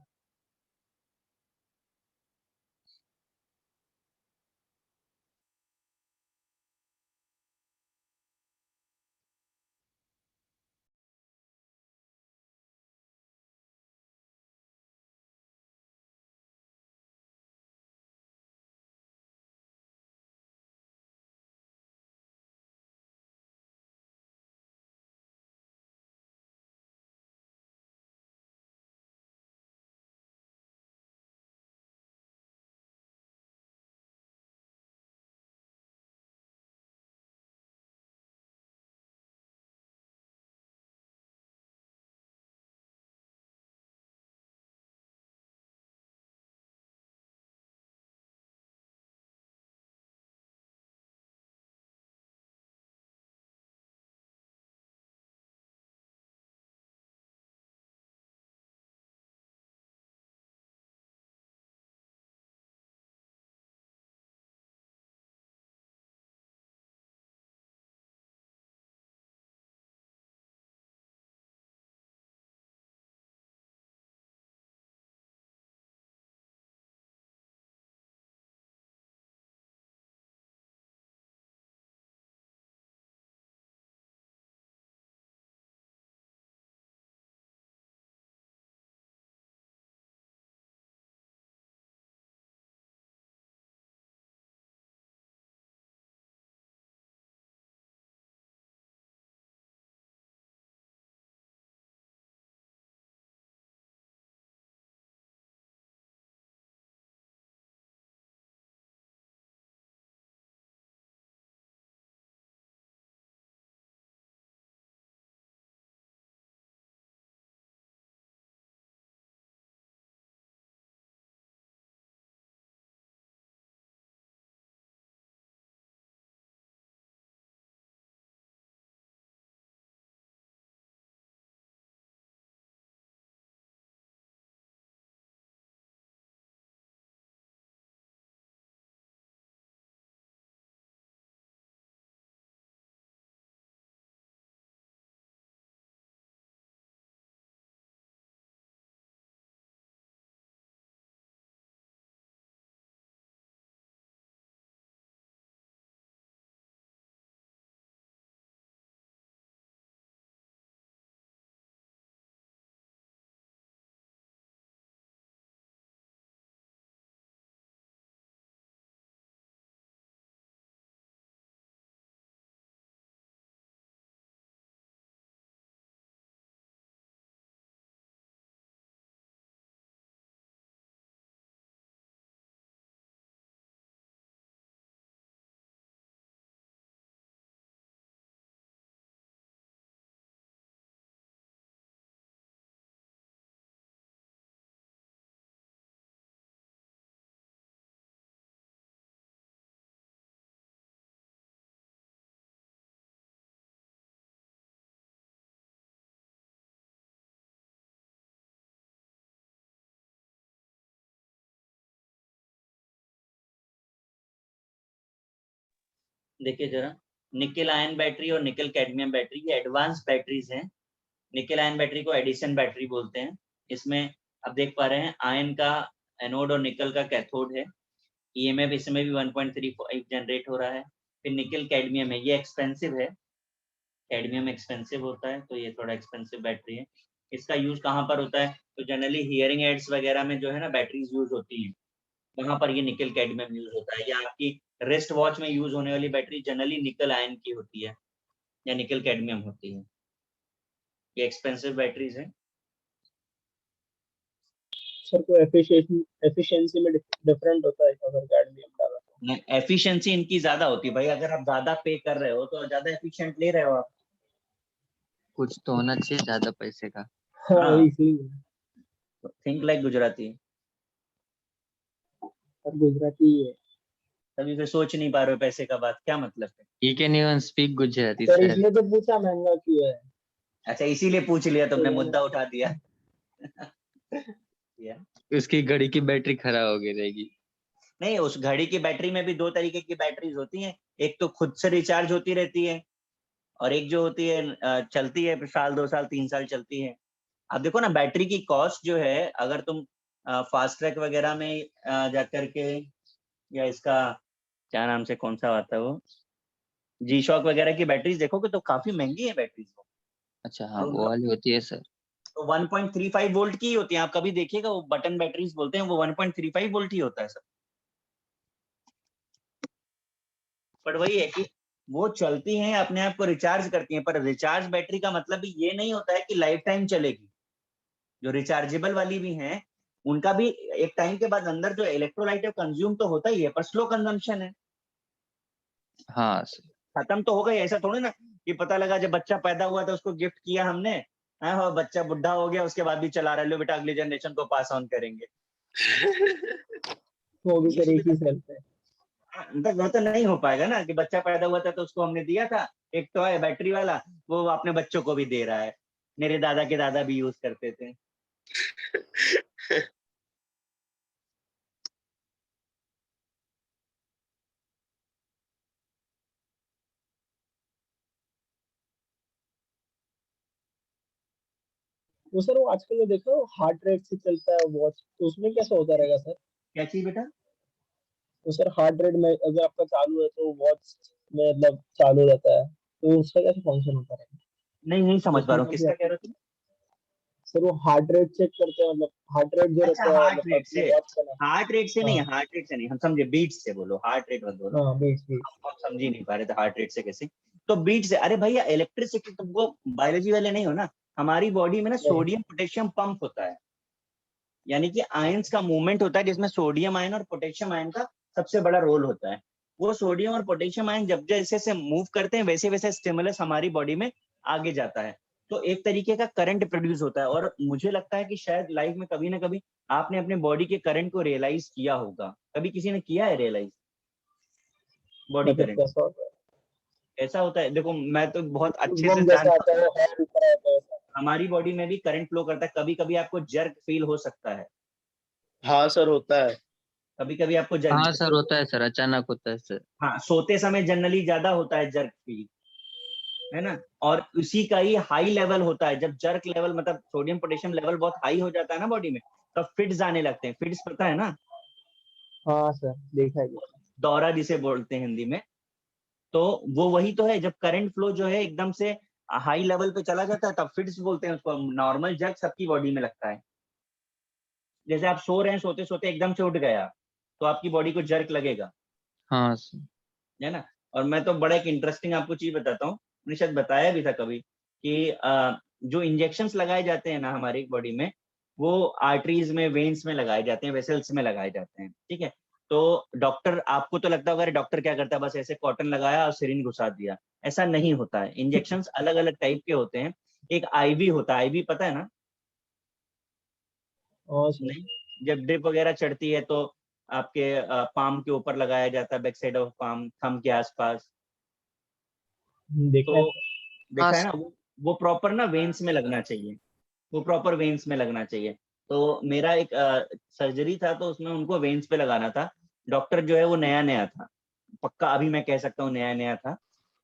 देखिए जरा, निकेल आयन बैटरी और निकेल कैडमियम बैटरी ये एडवांस बैटरीज हैं। निकेल आयन बैटरी को एडिशन बैटरी बोलते हैं। इसमें आप देख पा रहे हैं आयन का एनोड और निकल का कैथोड है। ईएमएफ इसमें भी 1.35 जनरेट हो रहा है। फिर निकेल कैडमियम है, ये एक्सपेंसिव है, कैडमियम एक्सपेंसिव होता है तो ये थोड़ा एक्सपेंसिव बैटरी है। इसका यूज कहाँ पर होता है, तो जनरली हियरिंग एड्स वगैरह में जो है ना बैटरीज यूज होती हैं, वहां पर ये निकेल कैडमियम यूज होता है। या आपकी रिस्ट वॉच में यूज होने वाली बैटरी जनरली निकल आयन की होती है या निकेल कैडमियम होती है। ये एक्सपेंसिव बैटरीज है। सर को एफिशिएंसी में डिफरेंट होता है अगर कैडमियम डाला तो? एफिशिएंसी इनकी ज्यादा होती है भाई, अगर आप ज्यादा पे कर रहे हो तो ज्यादा एफिशिएंट ले रहे हो आप। कुछ तो होना चाहिए ज्यादा पैसे का। हाँ हाँ। इसीलिए think like Gujarati, sir Gujarati है। तभी फिर सोच नहीं पा रहे हो पैसे का बात, क्या मतलब है? He can even speak Gujarati, sir sir. इसलिए तो पूछा महंगा क्यों है। अच्छा इसीलिए पूछ लिया तुमने, तो- मुद्दा उठा दिया। उसकी घड़ी की बैटरी खराब हो गई रहेगी। नहीं, उस घड़ी की बैटरी में भी दो तरीके की बैटरीज होती हैं, एक तो खुद से रिचार्ज होती रहती है और एक जो होती है चलती है साल 2 साल 3 साल चलती है। आप देखो ना बैटरी की कॉस्ट जो है, अगर तुम फास्ट ट्रैक वगैरह में जा करके, या इसका क्या नाम से कौन सा आता है वो, जी शॉक वगैरह की बैटरीज देखोगे तो काफी महंगी है बैटरीज वो। अच्छा हाँ, वो वाली होती है सर। तो 1.35 वोल्ट की होती है, आप कभी देखिएगा वो बटन बैटरीज बोलते हैं, वो 1.35 वोल्ट ही होता है सर। पर वही है कि वो चलती हैं, अपने आप को रिचार्ज करती हैं, पर रिचार्ज बैटरी का मतलब भी ये नहीं होता है कि लाइफ टाइम चलेगी। जो रिचार्जेबल वाली भी हैं उनका भी एक टाइम के बाद अंदर जो इलेक्ट्रोलाइट है कंज्यूम तो होता ही है, पर स्लो कंजम्पशन है, हाँ सर। खत्म तो हो गई। ऐसा थोड़ी ना कि पता लगा जब बच्चा पैदा हुआ था उसको गिफ्ट किया हमने, हाँ बच्चा बुढ़ा हो गया उसके बाद भी चला रहा है, लो बेटा अगली जनरेशन को पास ऑन करेंगे। वो भी सर एक ही सेल पे। वो तो नहीं हो पाएगा ना कि बच्चा पैदा हुआ था तो उसको हमने दिया था एक टॉय बैटरी वाला, वो अपने बच्चों को भी दे रहा है। मेरे दादा के दादा भी यूज करते थे। वो सर वो आजकल में देखो हार्ट रेट से चलता है वॉच, तो उसमें कैसा होता रहेगा सर? क्या चीज बेटा? तो सर हार्ट रेट में अगर आपका चालू है तो वॉच में मतलब चालू रहता है, तो उसका कैसे फंक्शन होता रहेगा? नहीं समझ पा रहा हूँ, उसमें किसका कह रहे हो तुम? सर वो हार्ट रेट चेक करते हैं, मतलब हार्ट रेट जो अच्छा रहता है हार्ट मतलब रेट अपने से, वॉच का ना। हार्ट रेट से नहीं, हाँ हार्ट रेट से नहीं, हम समझे बीट से बोलो, हार्ट रेट मत बोलो। हाँ बीच हम समझ ही नहीं पा रहे थे हार्ट रेट से कैसे। तो बीट से, अरे भैया इलेक्ट्रिसिटी, तुमको बायोलॉजी वाले नहीं हो ना, हमारी बॉडी में ना सोडियम पोटेशियम पंप होता है, यानी कि आयंस का मूवमेंट होता है जिसमें सोडियम आयन और पोटेशियम आयन का सबसे बड़ा रोल होता है। वो सोडियम और पोटेशियम आयन जब जैसे से मूव करते हैं वैसे वैसे स्टिमुलस हमारी बॉडी में आगे जाता है, तो एक तरीके का करंट प्रोड्यूस होता है। और मुझे लगता है कि शायद लाइफ में कभी ना कभी आपने अपने बॉडी के करंट को रियलाइज किया होगा। कभी किसी ने किया है रियलाइज बॉडी मतलब करंट? कैसा होता है? ऐसा होता है, देखो मैं तो बहुत अच्छे से बम जैसा जानता आता है हूँ, वो हाथ ऊपर आता है ऐसा। हमारी बॉडी में भी करंट फ्लो करता है। कभी कभी आपको जर्क फील हो सकता है, हाँ सर होता है। कभी कभी आपको हाँ सर, होता है सर, अचानक होता है सर। हाँ सोते समय जनरली ज्यादा होता है जर्क फील, है ना। और उसी का ही हाई लेवल होता है, जब जर्क लेवल मतलब सोडियम पोटेशियम लेवल बहुत हाई हो जाता है ना बॉडी में, तब फिट्स आने लगते हैं। फिट्स पता है ना, हाँ सर देखा है। दौरा जिसे बोलते हैं हिंदी में। तो वो वही तो है, जब करंट फ्लो जो है एकदम से हाई लेवल पे चला जाता है तब फिट्स बोलते हैं उसको। नॉर्मल जर्क सबकी बॉडी में लगता है। जैसे आप सो रहे हैं, सोते सोते एकदम से उठ गया तो आपकी बॉडी को जर्क लगेगा, हाँ सर। है ना। और मैं तो बड़ा एक इंटरेस्टिंग आपको चीज बताता हूँ, मैंने शायद बताया भी था कभी कि जो इंजेक्शंस लगाए जाते हैं ना हमारी बॉडी में, वो आर्टरीज में, वेन्स में लगाए जाते हैं, वेसल्स में लगाए जाते हैं, ठीक है। तो डॉक्टर, आपको तो लगता होगा अरे डॉक्टर क्या करता है, बस ऐसे कॉटन लगाया और सिरिंज घुसा दिया। ऐसा नहीं होता है, इंजेक्शंस अलग अलग टाइप के होते हैं। एक आईवी होता है, आईवी पता है ना? हाँ सर नहीं, जब ड्रिप वगैरह चढ़ती है तो आपके पाम के ऊपर लगाया जाता है, back side of palm, thumb के आसपास। देखा है तो सर। देखा है ना, वो प्रॉपर ना वेन्स में लगना चाहिए, वो प्रॉपर वेन्स में लगना चाहिए। तो मेरा एक सर्जरी था तो उसमें उनको वेन्स पे लगाना था। डॉक्टर जो है वो नया नया था, पक्का अभी मैं कह सकता हूँ नया नया था,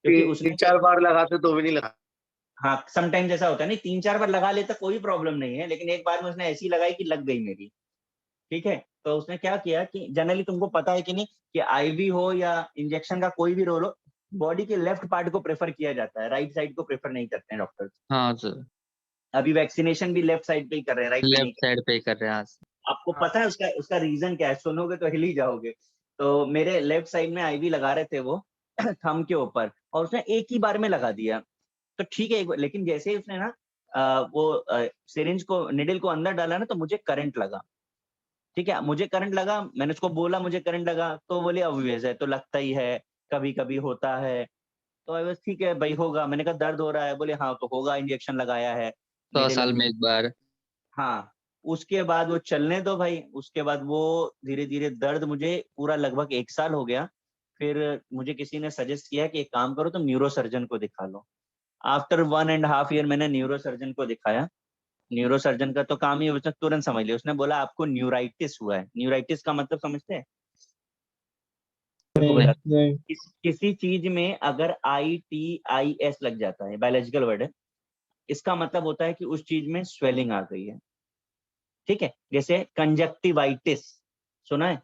क्योंकि उसने 3-4 बार लगाते तो भी नहीं लगा। हाँ समटाइम्स ऐसा होता है, नहीं 3-4 बार लगा लेता कोई प्रॉब्लम नहीं है, लेकिन एक बार में उसने ऐसी लगाई कि लग गई मेरी। ठीक है, तो उसने क्या किया कि जनरली तुमको पता है कि नहीं कि आईवी हो या इंजेक्शन का कोई भी रोल हो, बॉडी के लेफ्ट पार्ट को प्रेफर किया जाता है, राइट साइड को प्रेफर नहीं करते हैं डॉक्टर। हाँ सर, अभी वैक्सीनेशन भी लेफ्ट साइड पे ही कर रहे हैं, राइट पे नहीं लेफ्ट साइड पे कर रहे हैं। हाँ sir। आपको पता है उसका उसका रीजन क्या है? सुनोगे तो हिल ही जाओगे। तो मेरे लेफ्ट साइड में आईवी लगा रहे थे वो थंब के ऊपर, और उसने एक ही बार में लगा दिया। तो ठीक है, लेकिन जैसे ही उसने ना वो सिरिंज को, निडल को अंदर डाला ना, तो मुझे करंट लगा। ठीक है, मुझे करंट लगा, मैंने उसको बोला मुझे करंट लगा, तो बोले ऑब्वियस है, तो लगता ही है, कभी कभी होता है। तो आई वाज ठीक है भाई, होगा। मैंने कहा दर्द हो रहा है? बोले हाँ, तो होगा, इंजेक्शन लगाया है 100 needle साल अभी। में एक बार। हाँ, उसके बाद वो चलने दो भाई, उसके बाद वो धीरे धीरे दर्द, मुझे पूरा लगभग 1 साल हो गया। फिर मुझे किसी ने सजेस्ट किया कि एक काम करो, तुम न्यूरो सर्जन को दिखा लो। आफ्टर 1.5 ईयर मैंने न्यूरो सर्जन को दिखाया। न्यूरो सर्जन का तो काम ही उसने तुरंत समझ लिया। उसने बोला आपको न्यूराइटिस हुआ है। न्यूराइटिस का मतलब समझते हैं? देखो नहीं बेटा, नहीं। किसी चीज में अगर ITIS लग जाता है, बायोलॉजिकल वर्ड है, इसका मतलब होता है कि उस चीज में स्वेलिंग आ गई है। ठीक है, जैसे कंजक्टिवाइटिस, सुना है?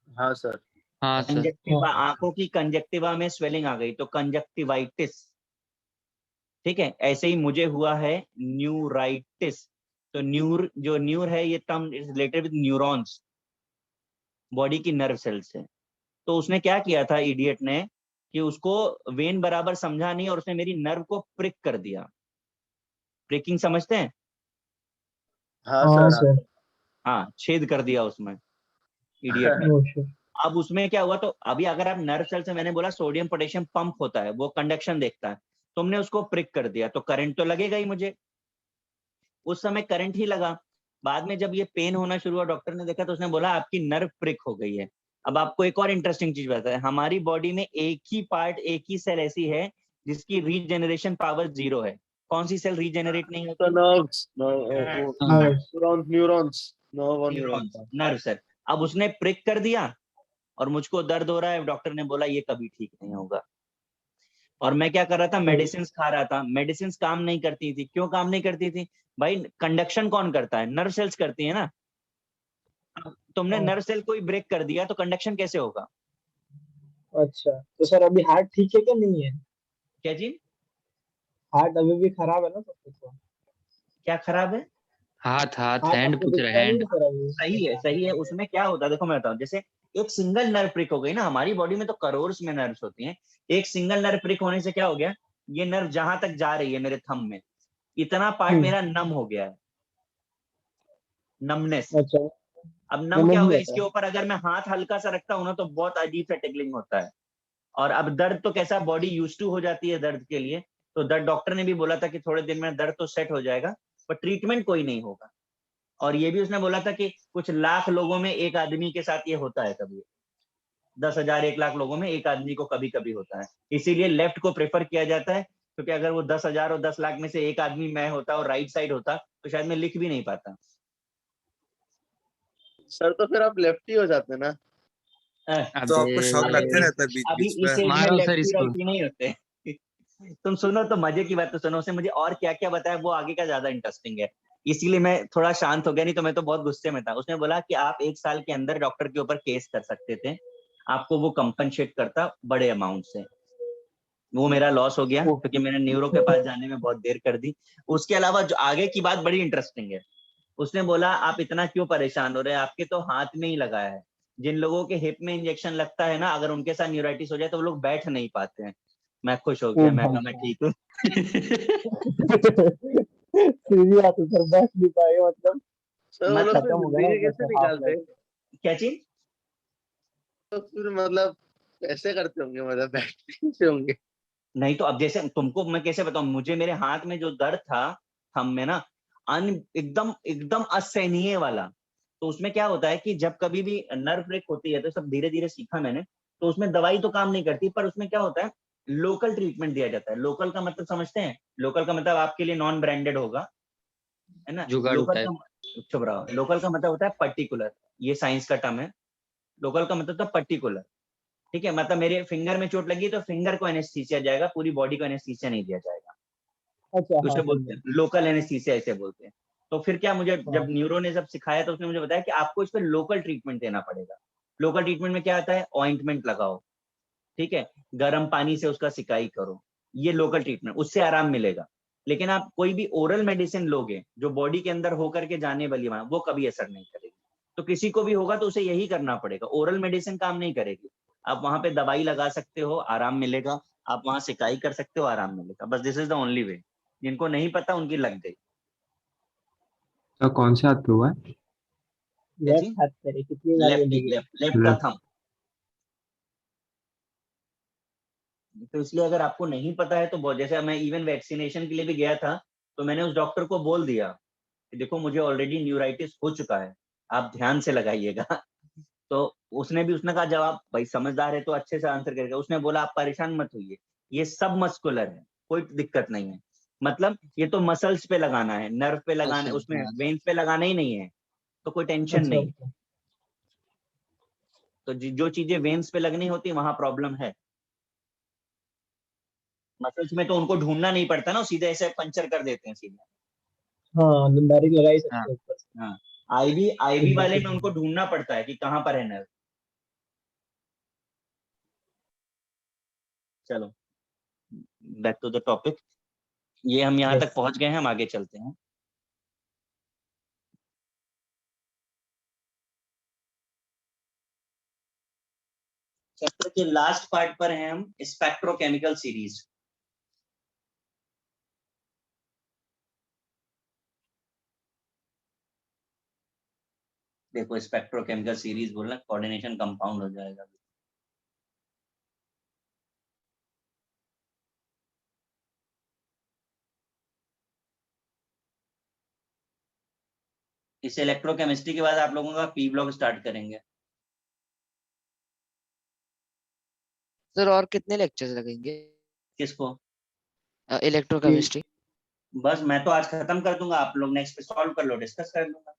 हाँ सर। हाँ सर। कंजक्टिवा, आंखों की कंजक्टिवा में स्वेलिंग आ गई तो कंजक्टिवाइटिस। ठीक है, ऐसे ही मुझे हुआ है न्यूराइटिस। तो जो न्यूर है, ये term is related with neurons, body की नर्व सेल से। तो उसने क्या किया था इडियट ने, कि उसको वेन बराबर समझा नहीं, और उसने मेरी नर्व को प्रिक कर दिया। प्रिकिंग समझते हैं? हाँ हाँ सर। सर। हाँ, छेद कर दिया उसमें इडियट ने। No sure। अब उसमें क्या हुआ, तो अभी अगर आप नर्व सेल से, मैंने बोला सोडियम पोटेशियम पंप होता है, वो कंडक्शन देखता है, तुमने उसको प्रिक कर दिया, तो करंट तो लगेगा ही मुझे। उस समय करंट ही लगा। बाद में जब ये पेन होना शुरू हुआ, डॉक्टर ने देखा, तो उसने बोला आपकी नर्व प्रिक हो गई है। अब आपको एक और इंटरेस्टिंग चीज बताए, हमारी बॉडी में एक ही पार्ट, एक ही सेल ऐसी है जिसकी रीजनरेशन पावर 0 है। कौन सी सेल रीजनरेट नहीं तो होती? नर्व्स, हाँ। Neurons, neurons, nerve cell. अब उसने प्रिक कर दिया, और मुझको दर्द हो रहा है, डॉक्टर ने बोला ये कभी ठीक नहीं होगा। और मैं क्या कर रहा था, मेडिसिन खा रहा था, मेडिसिन काम नहीं करती थी। क्यों काम नहीं करती थी भाई? कंडक्शन कौन करता है? नर्व सेल्स करती है ना। अब तुमने नर्व सेल को ही ब्रेक कर दिया, तो कंडक्शन कैसे होगा? अच्छा, तो सर अभी हार्ट ठीक है क्या नहीं है? क्या जी? हार्ट अभी भी खराब है ना सब कुछ तो? क्या खराब है? हाथ हाथ हार्ट हैंड आपको पूछ रहे, दिखता नहीं हैंड। है सर अभी? सही है, सही है। उसमें क्या होता है देखो, मैं बताऊं, जैसे एक सिंगल नर्व प्रिक हो गई ना, हमारी बॉडी में तो करोड़स में नर्व्स होती हैं। एक सिंगल नर्व प्रिक होने से क्या हो गया, ये नर्व जहां तक जा रही है मेरे थंब में, इतना पार्ट मेरा नम हो गया है, नमनेस। अच्छा, अब नम समझ क्या हो गया, जाता इसके है। ऊपर अगर मैं हाथ हल्का सा रखता हूं ना, तो बहुत अजीब सा टिकलिंग होता है। और अब दर्द तो कैसा, बॉडी यूज टू हो जाती है दर्द के लिए। तो दर्द, डॉक्टर ने भी बोला था कि थोड़े दिन में दर्द तो सेट हो जाएगा, पर ट्रीटमेंट कोई नहीं होगा। और ये भी उसने बोला था कि कुछ लाख लोगों में एक आदमी के साथ ये होता है कभी, 10,000 1 लाख लोगों में एक आदमी को कभी कभी होता है। इसीलिए लेफ्ट को प्रेफर किया जाता है, क्योंकि अगर वो 10,000 और 10 लाख में से एक आदमी मैं होता और राइट साइड होता, तो शायद मैं लिख भी नहीं पाता। सर तो फिर आप लेफ्टी हो जाते ना। तो आपको शौक लगता अभी रहता है बीच अभी बीच में? इस एज में मारो सर लेफ्टी इसको। राइटी नहीं होते। तुम सुनो तो, मजे की बात तो सुनो। उसने मुझे और क्या क्या बताया, वो आगे का ज्यादा इंटरेस्टिंग है। इसीलिए मैं थोड़ा शांत हो गया, नहीं तो मैं तो बहुत गुस्से में था। उसने बोला कि आप 1 साल के अंदर डॉक्टर के ऊपर केस कर सकते थे, आपको वो कंपनसेट करता बड़े अमाउंट से। वो मेरा लॉस हो गया, क्योंकि मैंने न्यूरो के पास जाने में बहुत देर कर दी। उसके अलावा जो आगे की बात बड़ी इंटरेस्टिंग है। उसने बोला आप इतना क्यों परेशान हो रहे हैं, आपके तो हाथ में ही लगाया है। जिन लोगों के हिप में इंजेक्शन लगता है ना, अगर उनके साथ न्यूराइटिस हो जाए तो वो लोग बैठ नहीं पाते हैं। मैं खुश हो ओ गया, मैं कहा मैं भाई ठीक हूँ। सीधी बात है सर, बैठ नहीं पाएगा मतलब सर वो मत लोग फिर खत्म हो गया ना जिंदगी मतलब कैसे सर हाफ निकालते लाइफ। हैं? क्या चीज? तो फिर मतलब कैसे करते होंगे, मतलब बैठते कैसे होंगे? नहीं तो अब जैसे तुमको मैं कैसे बताऊं, मुझे मेरे हाथ में जो दर्द था थंब में ना, एकदम एकदम असहनीय वाला। तो उसमें क्या होता है कि जब कभी भी नर्व ब्रेक होती है, तो सब धीरे धीरे सीखा मैंने। तो उसमें दवाई तो काम नहीं करती, पर उसमें क्या होता है, लोकल ट्रीटमेंट दिया जाता है। लोकल का मतलब समझते हैं? लोकल का मतलब आपके लिए नॉन ब्रांडेड होगा, है ना। जुगाड़ू लोकल टाइप। का, चुप रहो, लोकल का मतलब होता है पर्टिकुलर। ये साइंस का टर्म है। लोकल का मतलब था पर्टिकुलर। ठीक है, मतलब मेरे फिंगर में चोट लगी तो फिंगर को एनेस्थीसिया जाएगा, पूरी बॉडी को एनेस्थीसिया नहीं दिया जाएगा। अच्छा तो हाँ उसे बोलते हैं लोकल एनेस्थीसिया, ऐसे बोलते हैं। तो फिर क्या, मुझे हाँ जब न्यूरो ने जब सिखाया तो उसने मुझे बताया कि आपको इस पर लोकल ट्रीटमेंट देना पड़ेगा। लोकल ट्रीटमेंट में क्या आता है, ऑइंटमेंट लगाओ, ठीक है, गर्म पानी से उसका सिकाई करो, ये लोकल ट्रीटमेंट, उससे आराम मिलेगा। लेकिन आप कोई भी ओरल मेडिसिन लोगे जो बॉडी के अंदर होकर के जाने वाली वहां, वो कभी असर नहीं करेगी। तो किसी को भी होगा तो उसे यही करना पड़ेगा, ओरल मेडिसिन काम नहीं करेगी। आप वहां पे दवाई लगा सकते हो, आराम मिलेगा, आप वहां सिकाई कर सकते हो, आराम मिलेगा, बस this is the only way. जिनको नहीं पता उनकी लग गई। तो कौन से हाथ पे हुआ है? क्या लेफ्ट जी? हाथ पे कितनी बार लेफ्ट बोलेगी? लेफ्ट लेफ्ट का लेफ्ट। थंब। तो इसलिए अगर आपको नहीं पता है तो बहुत, जैसे मैं इवन वैक्सीनेशन के लिए भी गया था, तो मैंने उस डॉक्टर को बोल दिया कि देखो मुझे ऑलरेडी न्यूराइटिस हो चुका है, आप ध्यान से लगाइएगा। तो उसने कहा जवाब, भाई समझदार है तो अच्छे से आंसर करेगा। उसने बोला आप परेशान मत होइए, ये सब मस्कुलर है, कोई दिक्कत नहीं है। मतलब ये तो मसल्स पे लगाना है, नर्व पे लगाना है, अच्छा उसमें हाँ वेन्स पे लगाना ही नहीं है, तो कोई टेंशन अच्छा नहीं है। अच्छा। तो जो चीजें वेन्स पे लगनी होती वहां प्रॉब्लम है। मसल्स में तो उनको ढूंढना नहीं पड़ता ना, सीधे ऐसे पंचर कर देते हैं सीधे। हाँ डायरेक्ट लगा ही हाँ सकते हो ऊपर से। हाँ। आईवी आईवी दिक्कत वाले कुछ में नहीं उनको है। ढूंढना पड़ता है कि कहाँ पर है नर्व। चलो, बैक टू द टॉपिक। ये हम यहाँ तक यस। पहुंच गए हैं, हम आगे चलते हैं। चैप्टर के लास्ट पार्ट पर हैं हम, स्पेक्ट्रोकेमिकल सीरीज। देखो स्पेक्ट्रोकेमिकल सीरीज बोलना, कोऑर्डिनेशन कंपाउंड हो जाएगा। इस इलेक्ट्रोकेमिस्ट्री के बाद आप लोगों का पी ब्लॉक स्टार्ट करेंगे। सर और कितने लेक्चर्स लगेंगे किसको? इलेक्ट्रोकेमिस्ट्री? बस मैं तो आज खत्म कर दूंगा, आप लोग नेक्स्ट पे सॉल्व कर लो, डिस्कस कर लूंगा।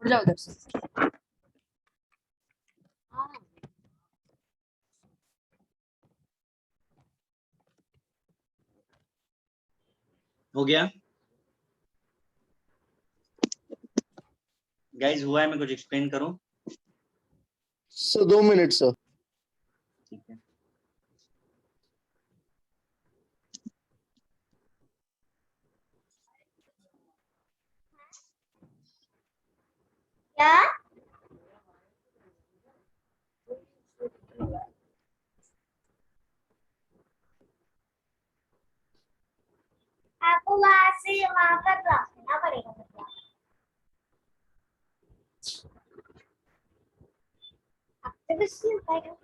उठ जाओ उधर से। हो गया गाइस? हुआ है? मैं कुछ एक्सप्लेन करूं? Sir 2 minute sir. ठीक है। क्या? आपको वहां से वहां पर रखना पड़ेगा मतलब। आपसे कुछ नहीं होगा।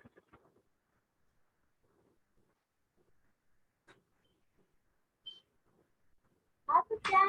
आप क्या?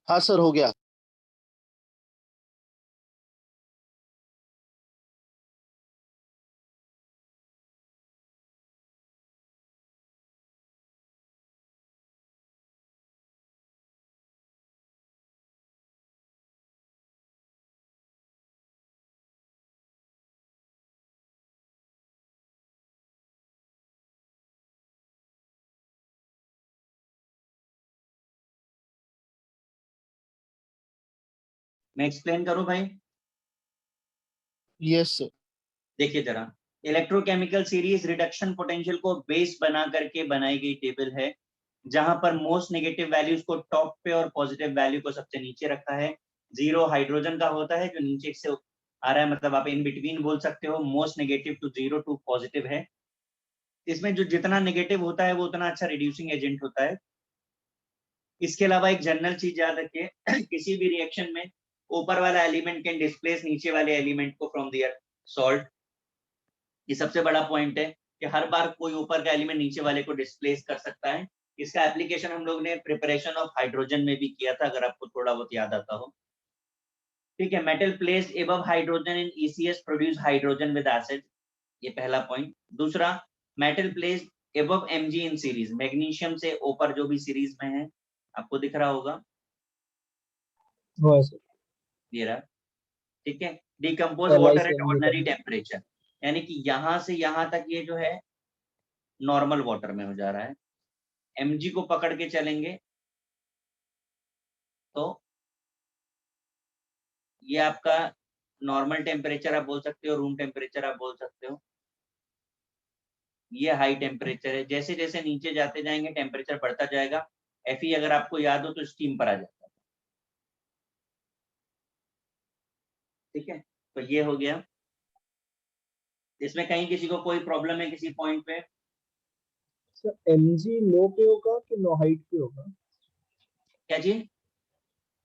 हाँ सर हो गया। मैं एक्सप्लेन करूं भाई? Yes sir. देखिए जरा, इलेक्ट्रोकेमिकल सीरीज रिडक्शन पोटेंशियल को बेस बना करके बनाई गई टेबल है, जहां पर मोस्ट नेगेटिव वैल्यूज को टॉप पे और पॉजिटिव वैल्यू को सबसे नीचे रखा है। 0 हाइड्रोजन का होता है जो नीचे से आ रहा है, मतलब आप इन बिटवीन बोल सकते हो, most negative to 0 to positive है। इसमें जो जितना नेगेटिव होता है वो उतना अच्छा रिड्यूसिंग एजेंट होता है। इसके अलावा एक जनरल चीज याद रखिए, किसी भी रिएक्शन में ऊपर वाला एलिमेंट कैन डिस्प्लेस नीचे वाले एलिमेंट को फ्रॉम दियर सॉल्ट। ये सबसे बड़ा पॉइंट है कि हर बार कोई ऊपर का एलिमेंट नीचे वाले को डिस्प्लेस कर सकता है। इसका एप्लीकेशन हम लोग ने प्रिपरेशन ऑफ हाइड्रोजन में भी किया था, अगर आपको थोड़ा बहुत याद आता हो। ठीक है, metal placed above hydrogen in ECS produce hydrogen with acid, ये पहला पॉइंट। दूसरा, metal placed above MG in series, magnesium से ऊपर जो भी सीरीज में है, आपको दिख रहा होगा हाँ सर। ये रहा। ठीक है, decompose LIC water at MG ordinary का। टेम्परेचर, यानी कि यहाँ से यहाँ तक ये जो है नॉर्मल वाटर में हो जा रहा है। mg को पकड़ के चलेंगे तो ये आपका नॉर्मल टेम्परेचर आप बोल सकते हो, रूम टेम्परेचर आप बोल सकते हो। ये हाई टेम्परेचर है, जैसे जैसे नीचे जाते जाएंगे टेम्परेचर बढ़ता जाएगा। Fe अगर आपको याद हो तो स्टीम पर आ जाता है। ठीक है, तो ये हो गया। इसमें कहीं किसी को कोई प्रॉब्लम है किसी पॉइंट पे? सर MG लो पे होगा कि नो हाइट पे होगा? क्या चीज?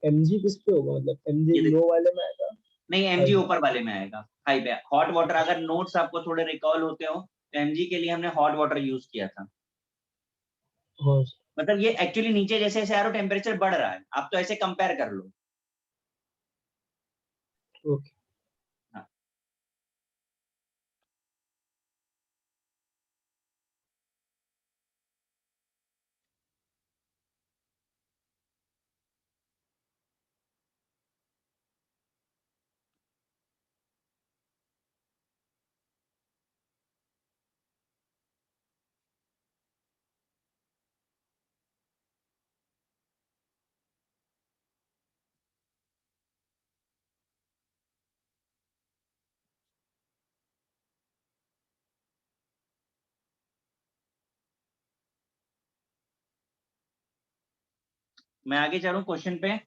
MG किस पे होगा, मतलब MG ये देखो, लो वाले में आएगा? नहीं हाई mg में? ऊपर वाले में आएगा, हाई पे। हॉट वाटर, अगर नोट्स आपको थोड़े रिकॉल होते हो तो mg के लिए हमने हॉट वाटर यूज किया था। हाँ मतलब ये एक्चुअली नीचे जैसे जैसे आ रहा टेम्परेचर बढ़ रहा है, आप तो ऐसे कंपेयर कर लो। ओके। हाँ। मैं आगे चलूं क्वेश्चन पे।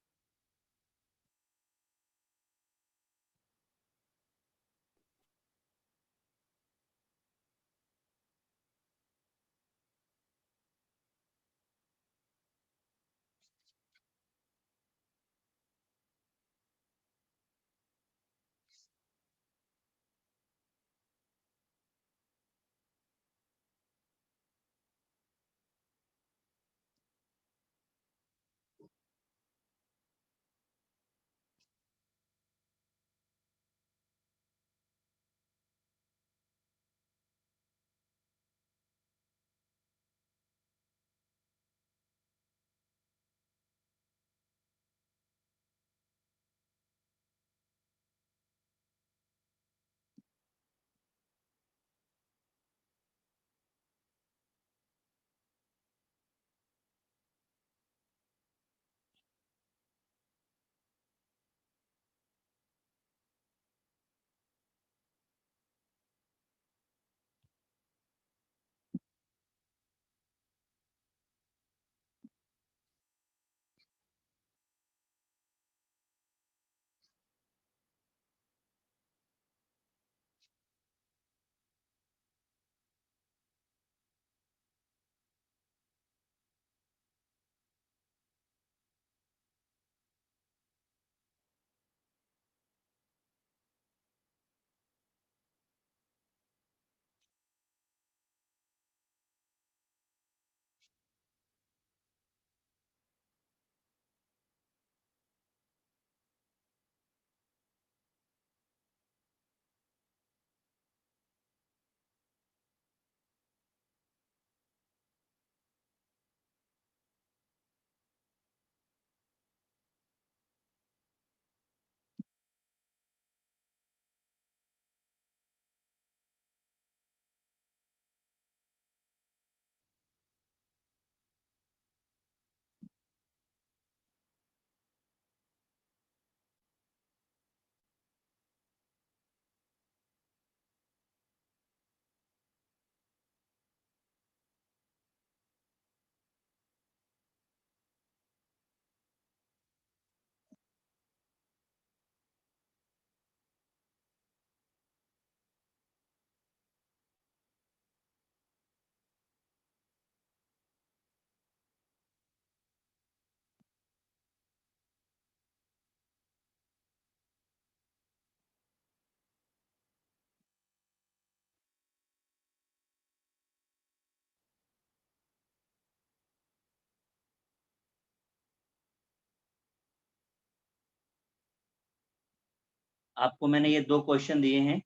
आपको मैंने ये 2 क्वेश्चन दिए हैं।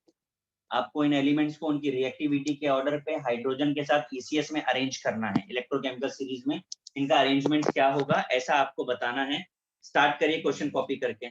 आपको इन एलिमेंट्स को उनकी रिएक्टिविटी के ऑर्डर पे हाइड्रोजन के साथ ECS में अरेंज करना है। इलेक्ट्रोकेमिकल सीरीज में इनका अरेंजमेंट क्या होगा ऐसा आपको बताना है। स्टार्ट करिए क्वेश्चन कॉपी करके।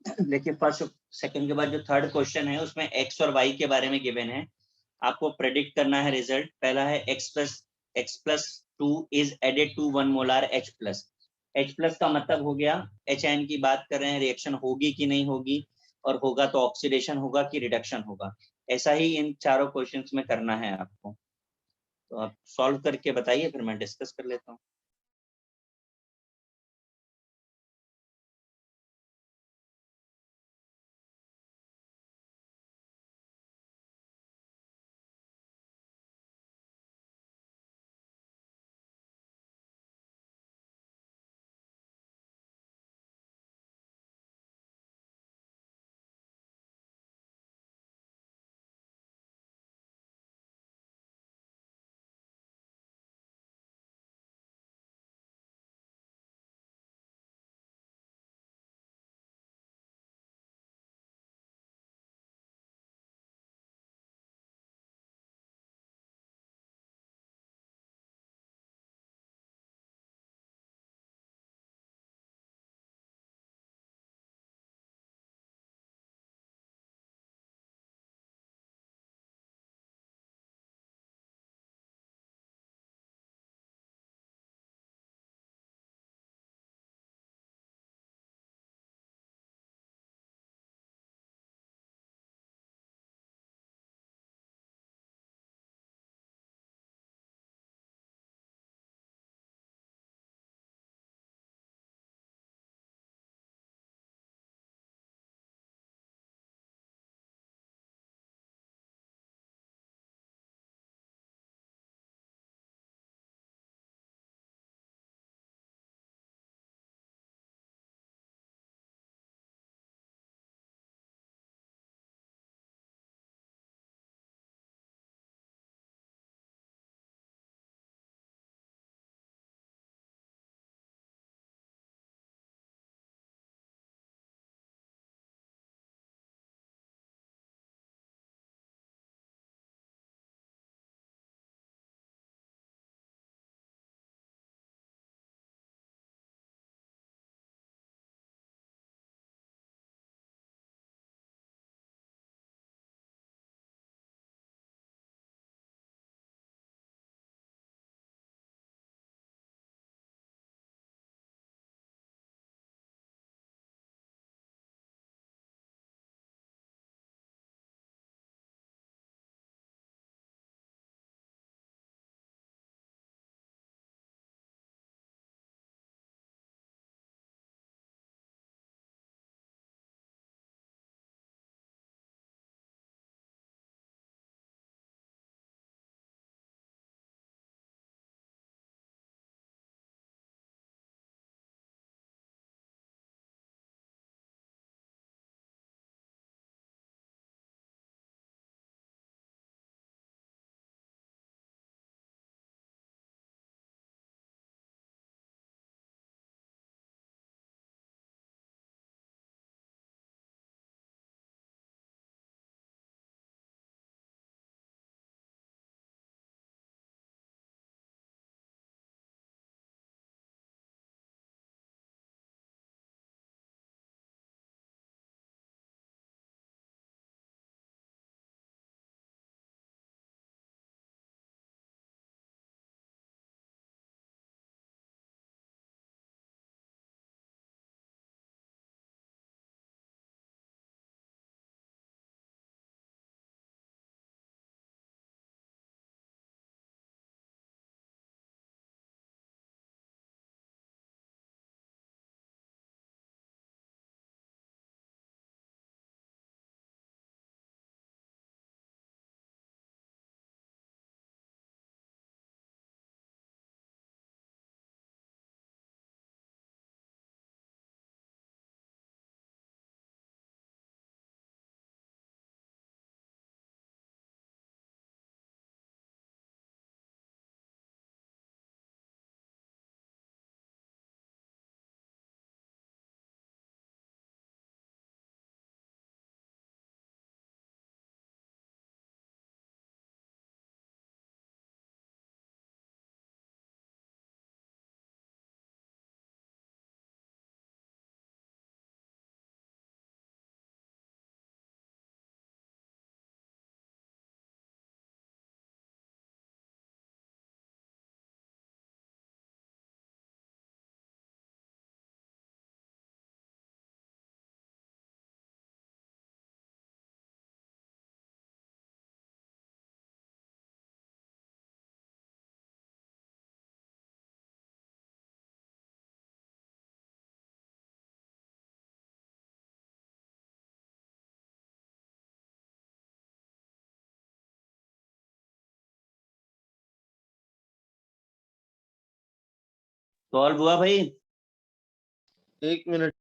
देखिए फर्स्ट सेकंड के बाद जो थर्ड क्वेश्चन है उसमें x और y के बारे में गिवन है। आपको प्रेडिक्ट करना है रिजल्ट। पहला है x+2 is added to 1 molar H+ का मतलब हो गया HN की बात कर रहे हैं, रिएक्शन होगी कि नहीं होगी, और होगा तो ऑक्सीडेशन होगा कि रिडक्शन होगा। ऐसा ही इन चारों क्वेश्चंस में करना है आपको। तो आप सॉल्व करके बताइए, फिर मैं डिस्कस कर लेता हूँ। सॉल्व हुआ भाई? 1 मिनट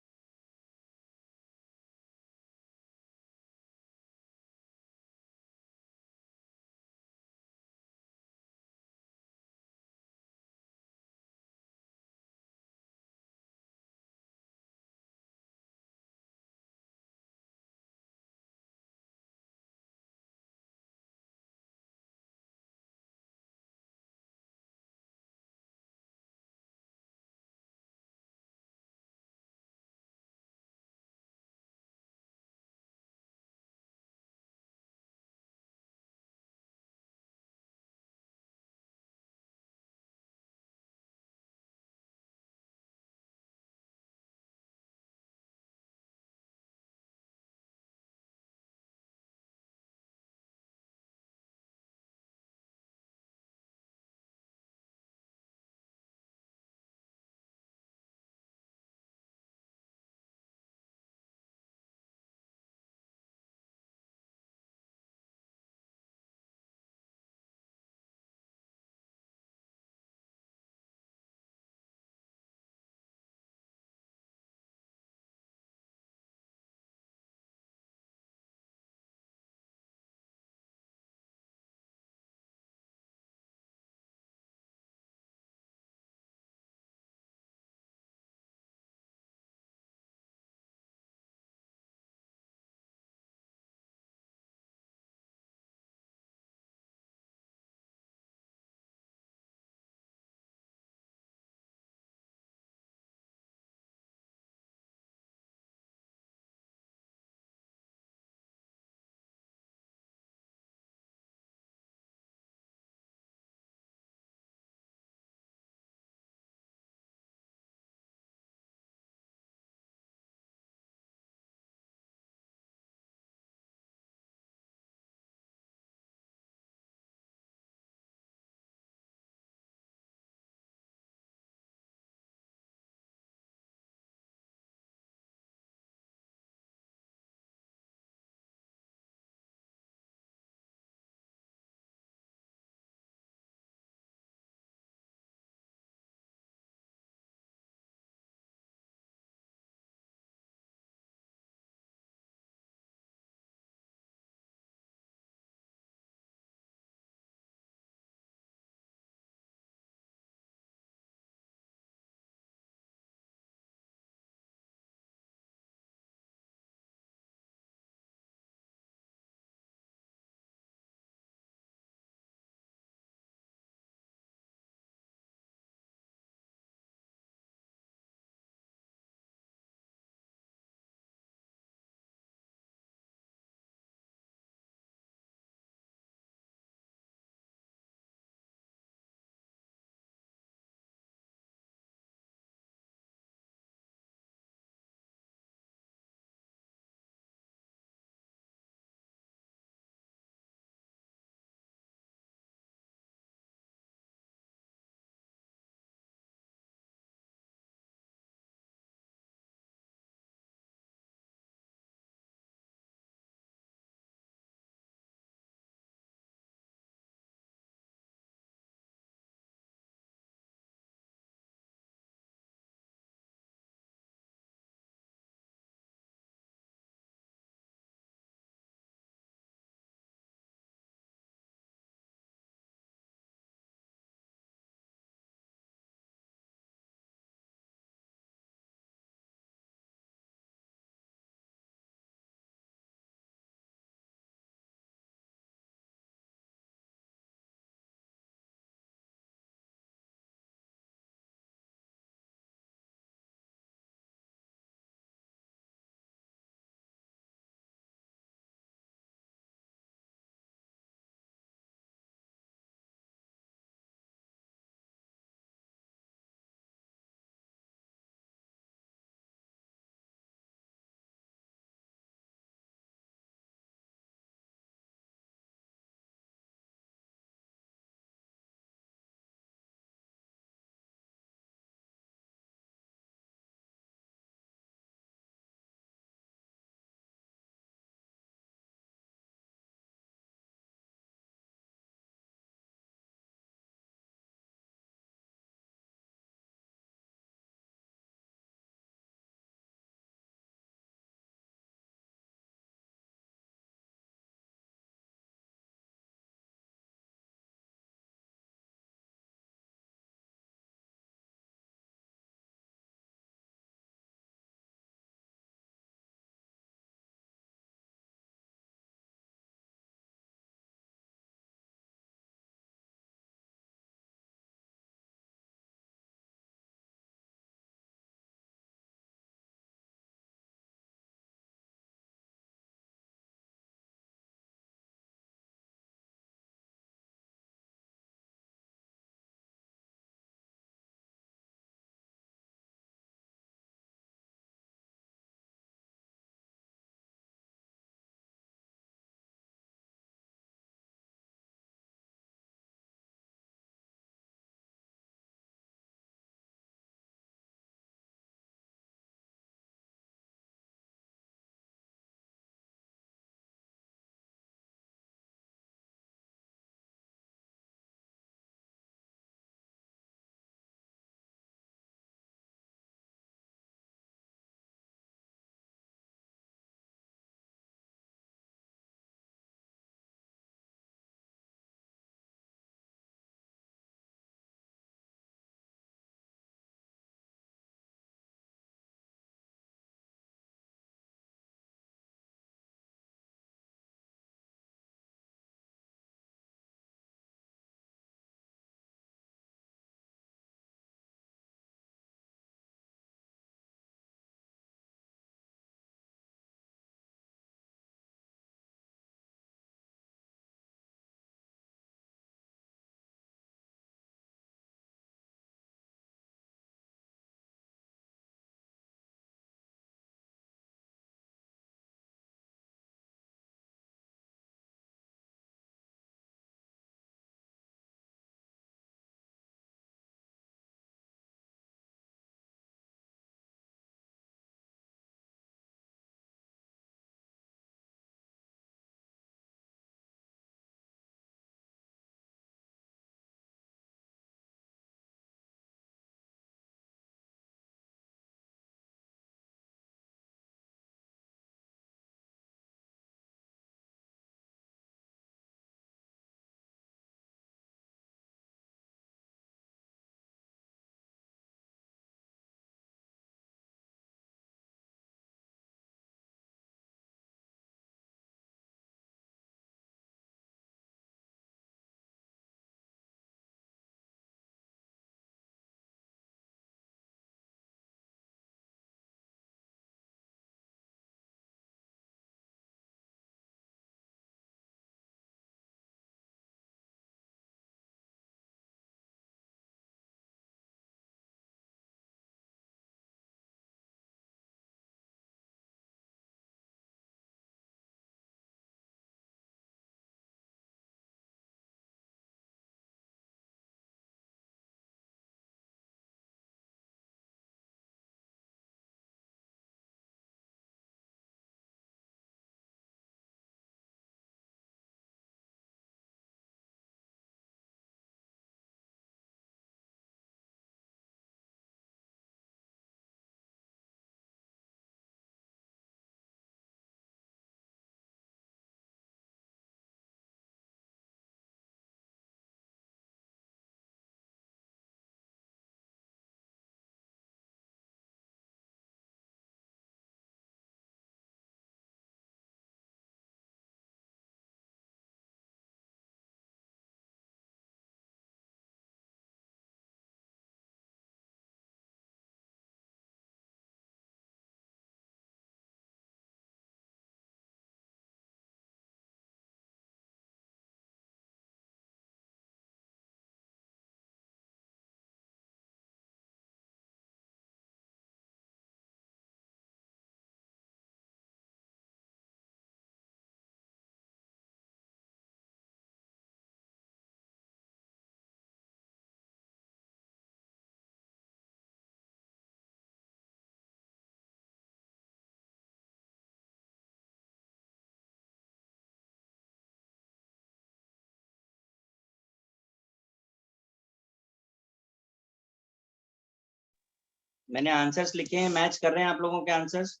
मैंने आंसर्स लिखे हैं, मैच कर रहे हैं आप लोगों के आंसर्स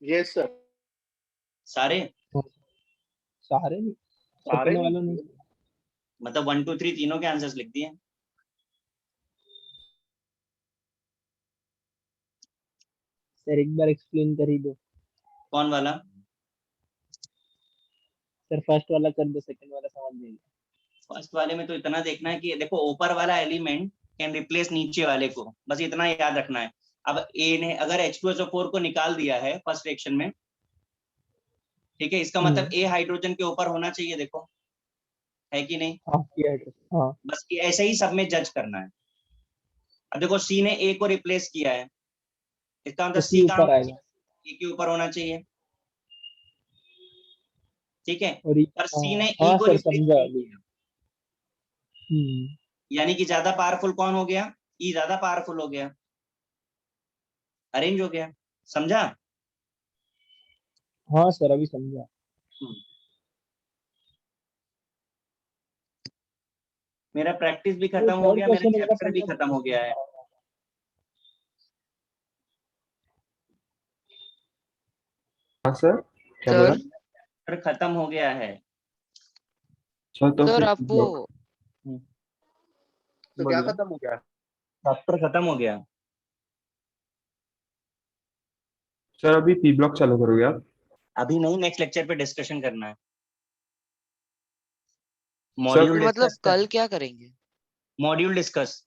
यस सर। सारे? सारे नहीं, सारे सेकंड नहीं? वाला नहीं। मतलब 1 2 3 तीनों के आंसर्स लिख दिए? सर एक बार एक्सप्लेन कर ही दो कौन वाला? सर, फर्स्ट वाला कर दो, सेकंड वाला समझ नहीं आया। फर्स्ट वाले में तो इतना देखना है कि देखो ऊपर वाला एलिमेंट कैन रिप्लेस नीचे वाले को, बस इतना याद रखना है। अब ए ने अगर H2SO4 को निकाल दिया है फर्स्ट रिएक्शन में, ठीक है, इसका मतलब ए हाइड्रोजन के ऊपर होना चाहिए, देखो है कि नहीं? हाँ किया है, हाँ बस ये ऐसे ही सब में जज करना है। अब देखो सी ने ए को रिप्लेस किया है, इसका मतलब तो सी सी कहाँ ऊपर होना आएगा चाहिए? ए के ऊपर होना चाहिए, ठीक है। और पर सी ने ई हाँ को सर रिप्लेस समझा नहीं अभी। किया, यानी कि ज्यादा पावरफुल कौन हो गया? ई ज्यादा पावरफुल हो गया, अरेंज हो गया, समझा? हाँ सर अभी समझा। मेरा प्रैक्टिस भी तो खत्म हो थर्ड गया, मेरा क्वेश्चन मेरा चैप्टर भी समझ खत्म हो गया है। हाँ सर, क्या बोला? सर चैप्टर खत्म हो गया है। अच्छा तो सर फिर आप वो तो क्या बोलिए। खत्म हो गया? चैप्टर खत्म हो गया। सर अभी पी ब्लॉक चालू करोगे आप? अभी नहीं, नेक्स्ट लेक्चर पे डिस्कशन करना है, सर मॉड्यूल तो मतलब डिस्कस कल क्या करेंगे? Module discuss.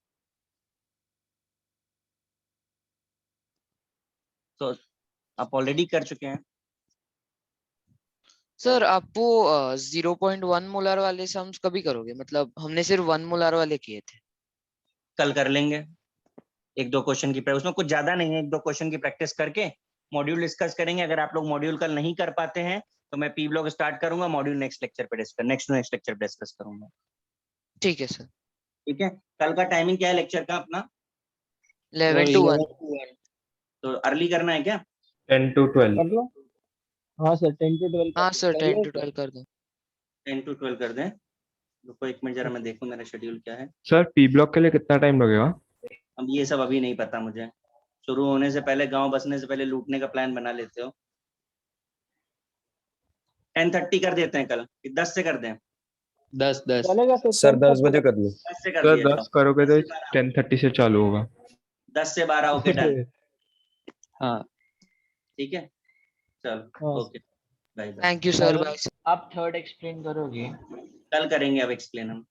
तो आप ऑलरेडी कर चुके हैं। सर आप वो 0.1 मोलार वाले सम्स कभी करोगे? मतलब हमने सिर्फ 1 मोलार वाले किए थे। कल कर लेंगे, एक दो क्वेश्चन की उसमें कुछ ज्यादा नहीं है, एक दो क्वेश्चन की प्रैक्टिस करके मॉड्यूल डिस्कस करेंगे। अगर आप लोग मॉड्यूल कल नहीं कर पाते हैं तो मैं पी ब्लॉक स्टार्ट करूंगा, मॉड्यूल नेक्स्ट लेक्चर पे डिस्कस करूंगा, ठीक है सर। ठीक है। कल का टाइमिंग क्या है लेक्चर का अपना? 11 to 1। तो अर्ली करना है क्या? 10 to 12। कर लो। हाँ सर 10 to 12 हाँ सर कर 10 लो to सर। 12 कर दो। 10 to 12 कर दें। रुको एक मिनट जरा मैं देखूं मेरा शेड्यूल क्या है। सर पी ब्लॉक के लिए कितना टाइम लगेगा? अब ये सब अभी नहीं पता मुझे, शुरू होने से पहले, गांव बसने से पहले लूटने का प्लान बना लेते हो। 10:30 कर देते हैं कल, 10 से कर दें? 10 चलेगा सर 10 बजे कर लो। 10 से कर सर दिया 10 जाओ। करोगे तो 10:30 से चालू होगा। 10 से 12 ओके डन, हाँ ठीक है, चलो हाँ okay, bye bye. Thank you sir, bye. आप थर्ड एक्सप्लेन करोगे? कल करेंगे अब एक्सप्लेन हम,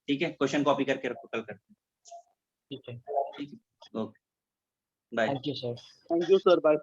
ठीक है। क्वेश्चन कॉपी करके रखो, कल करते हैं, ठीक है, ठीक है, okay bye. Thank you sir. Thank you sir, bye.